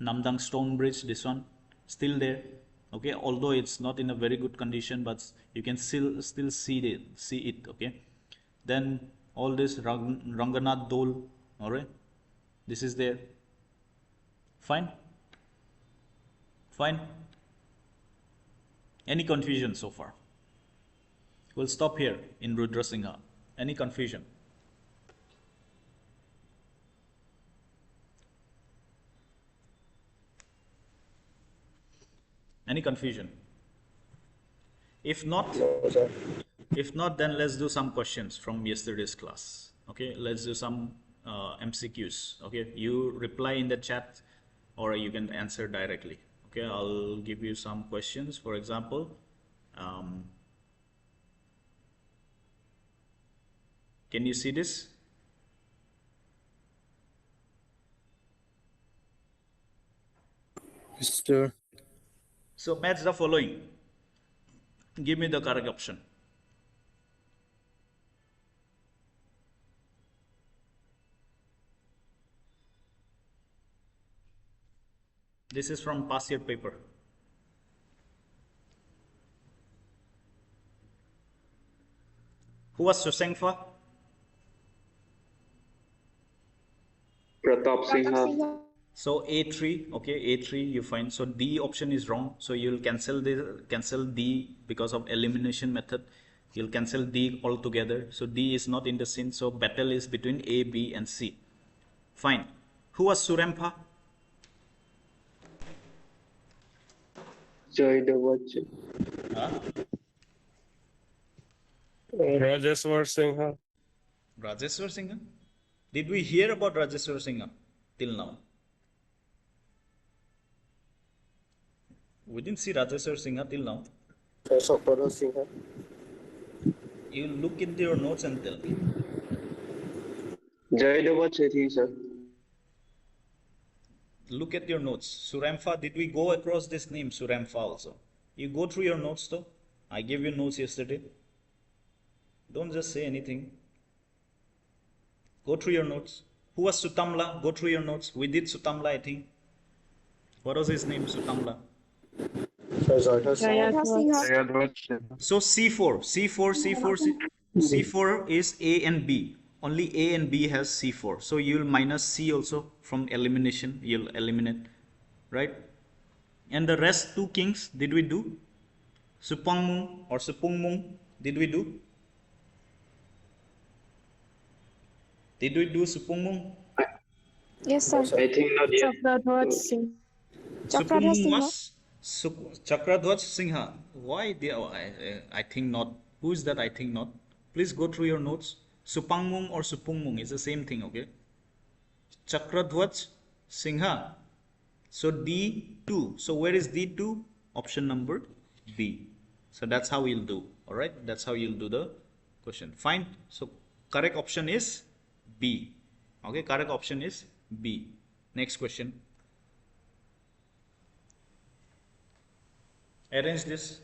Namdang stone bridge, this one, still there. Okay, although it's not in a very good condition, but you can still see it. Okay, then all this Ranganath Dol, all right, this is there. Fine. Any confusion so far? We'll stop here in Rudra Singha. Any confusion? Any confusion? If not, then let's do some questions from yesterday's class. Okay, let's do some MCQs. Okay, you reply in the chat or you can answer directly. Okay, I'll give you some questions. For example, can you see this? Yes, sir. So match the following. Give me the correct option. This is from past year paper. Who was SUKLAMPHA? Pratap Singha. So A3, okay, A3 you find. So D option is wrong. So you'll cancel D because of elimination method. You'll cancel D altogether. So D is not in the scene. So battle is between A, B and C. Fine. Who was SUKLAMPHA? Joydavach. Rajeshwar Singha. Rajeshwar Singha? Did we hear about Rajeshwar Singha till now? We didn't see Rajeshwar Singha till now. Sokrungpha Singha. You look into your notes and tell me. Joydavach, I think, sir. Look at your notes. SUKLAMPHA, did we go across this name SUKLAMPHA also? You go through your notes though. I gave you notes yesterday. Don't just say anything. Go through your notes. Who was Sutamla? Go through your notes. We did Sutamla, I think. What was his name, Sutamla? So C4 is A and B. Only A and B has C4. So you'll minus C also from elimination. You'll eliminate, right? And the rest two kings, did we do? Supangmung or Supungmung, did we do? Did we do Supungmung? Yes, sir. I think not yet. Chakradhwaj Singh. Supungmung was Chakradhwaj Singha. Why? I think not. Who is that? I think not. Please go through your notes. Supangmung or Supungmung is the same thing, okay? Chakradhwaj Singha. So D2. So where is D2? Option number B. So that's how you'll do. Alright? That's how you'll do the question. Fine. So correct option is B. Okay, correct option is B. Next question. Arrange this.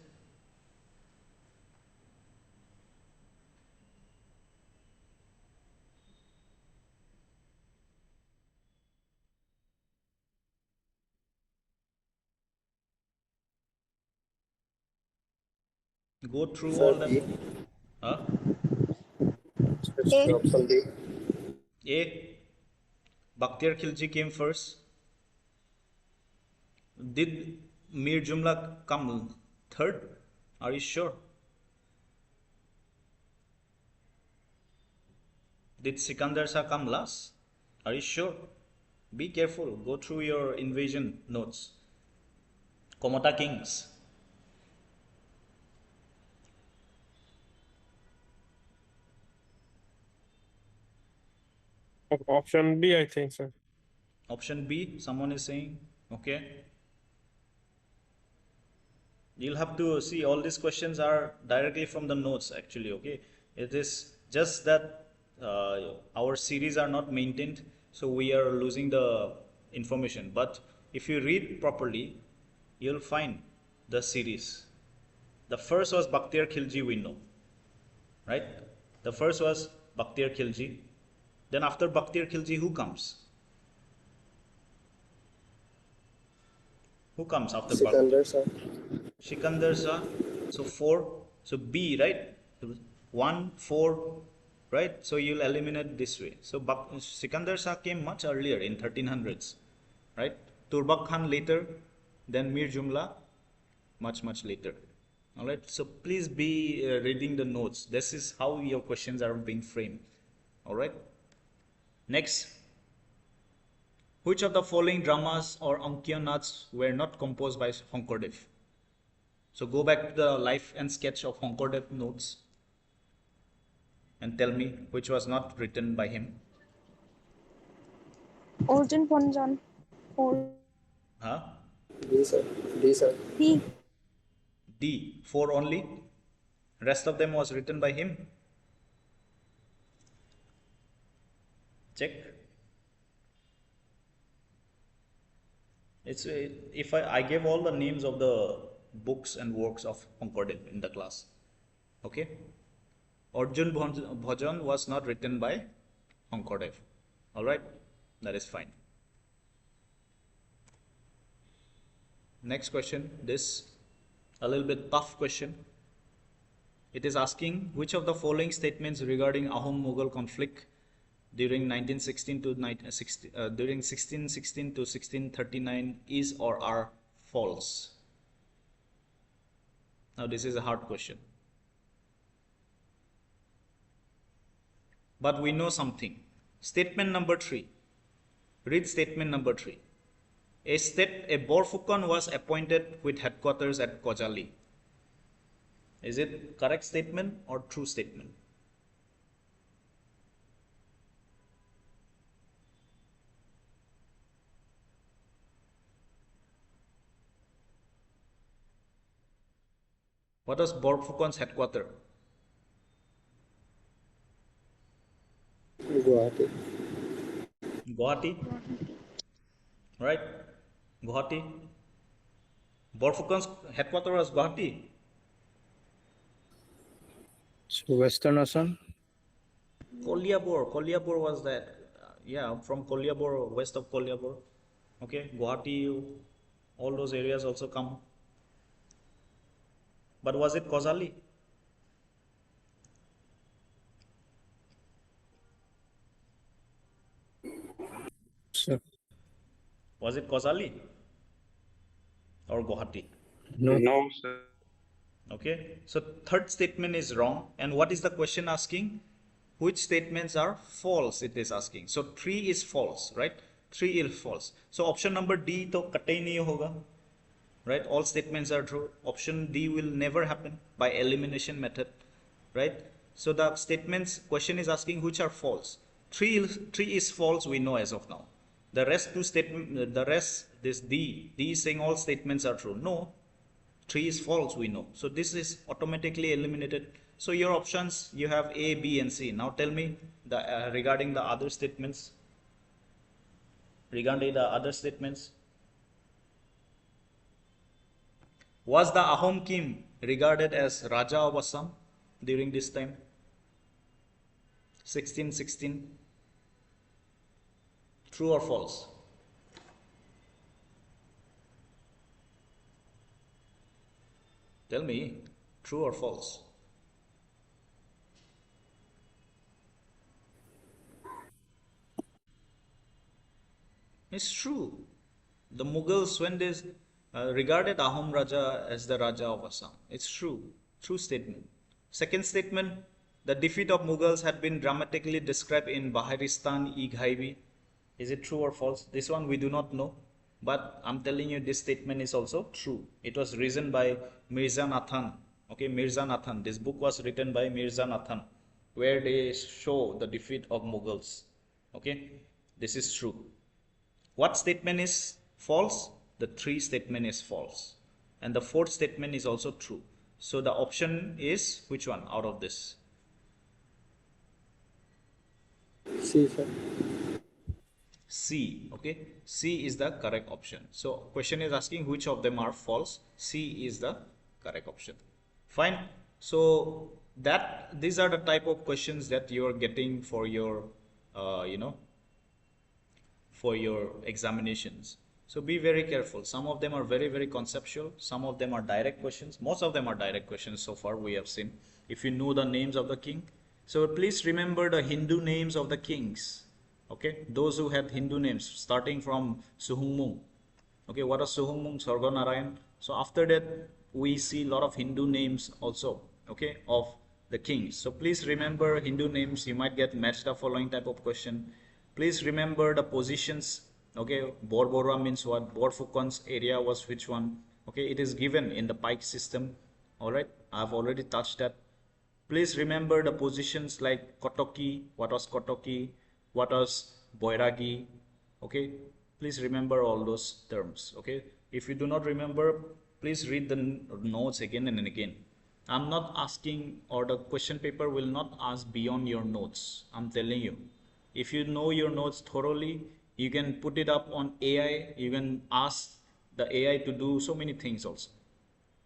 Go through all the. Huh? Option D. A. Bakhtiar Khilji came first. Did Mir Jumla come third? Are you sure? Did Sikandar Shah come last? Are you sure? Be careful. Go through your invasion notes. Komota Kings. Option B, I think, sir. Option B, someone is saying. Okay. You'll have to see all these questions are directly from the notes actually, okay? It is just that our series are not maintained, so we are losing the information. But if you read properly, you'll find the series. The first was Bakhtiar Khilji, we know, right? The first was Bakhtiar Khilji. Then after Bakhtiar Khilji, who comes? Who comes after Sikandar Shah. Sikandar Shah. So 4. So B, right? 1, 4, right? So you'll eliminate this way. So Sikandar Shah came much earlier in 1300s, right? Turbak Khan later, then Mir Jumla much later. All right. So please be reading the notes. This is how your questions are being framed. All right. Next. Which of the following dramas or Ankyanads were not composed by Shonkordev? So go back to the life and sketch of Shonkordev notes and tell me which was not written by him. Arjun Ponjan. Or Huh? D, sir. D, sir. D. D. 4 only. Rest of them was written by him. Check. It's if I gave all the names of the books and works of Shonkordev in the class. Okay. Arjun Bhajan was not written by Shonkordev. All right. That is fine. Next question. This a little bit tough question. It is asking which of the following statements regarding AHOM Mughal conflict during 1916 to 1639 is or are false. Now this is a hard question. But we know something. Statement number 3. Read statement number 3. A Borfukan was appointed with headquarters at Kojali. Is it correct statement or true statement? What was Borfukan's headquarters? Guwahati. Guwahati. Right? Guwahati. Borfukan's headquarters was Guwahati. So Western Assam? Koliabor was that. Yeah, from Koliabor, west of Koliabor. Okay, Guwahati, all those areas also come. But was it Kozali? Sir. Was it Kozali or Guwahati? No. No, sir. Okay, so third statement is wrong. And what is the question asking? Which statements are false? It is asking. So 3 is false, right? 3 is false. So option number D to katai nahi hoga, right? All statements are true. Option D will never happen by elimination method, right? So the statements question is asking which are false. 3 is false, we know as of now. The rest 2 statement, the rest this D is saying all statements are true. No, 3 is false, we know. So this is automatically eliminated. So your options, you have A, B and C. Now tell me the regarding the other statements. Regarding the other statements. Was the AHOM king regarded as Raja of Assam during this time? 1616. True or false? Tell me, true or false? It's true. The Mughals, when they regarded Ahom Raja as the Raja of Assam. It's true. True statement. Second statement, the defeat of Mughals had been dramatically described in Bahiristan-e-Ghaibi. Is it true or false? This one we do not know. But I'm telling you this statement is also true. It was written by Mirza Nathan. Okay, Mirza Nathan. This book was written by Mirza Nathan, where they show the defeat of Mughals. Okay, this is true. What statement is false? The 3 statement is false. And the 4th statement is also true. So the option is which one out of this? C, sir. C. Okay, C is the correct option. So question is asking which of them are false. C is the correct option. Fine. So these are the type of questions that you are getting for your for your examinations. So be very careful. Some of them are very, very conceptual. Some of them are direct questions. Most of them are direct questions so far we have seen. If you know the names of the king. So please remember the Hindu names of the kings. Okay, those who had Hindu names starting from Suhumung. Okay, what are Suhumung, Sargonarayan? So after that, we see a lot of Hindu names also, okay, of the kings. So please remember Hindu names. You might get match the following type of question. Please remember the positions. Okay, Borbora means what? Borfukon's area was which one? Okay, it is given in the pike system. All right, I've already touched that. Please remember the positions like Kotoki. What was Kotoki? What was Boiragi? Okay, please remember all those terms. Okay, if you do not remember, please read the notes again and again. I'm not asking, or the question paper will not ask beyond your notes. I'm telling you, if you know your notes thoroughly, you can put it up on AI. You can ask the AI to do so many things also.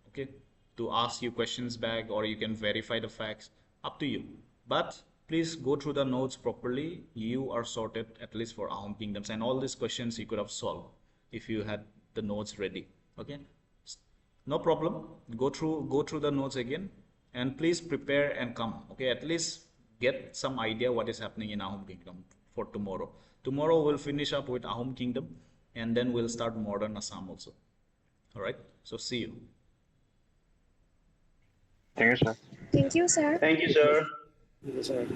Okay, to ask you questions back, or you can verify the facts, up to you. But please go through the notes properly. You are sorted at least for AHOM kingdoms, and all these questions you could have solved if you had the notes ready. Okay, no problem. Go through the notes again, and please prepare and come. Okay, at least get some idea what is happening in AHOM kingdom for tomorrow. Tomorrow we'll finish up with AHOM kingdom, and then we'll start modern Assam also. All right, so see you. Thank you, sir. Thank you, sir. Thank you, sir. Yes, sir.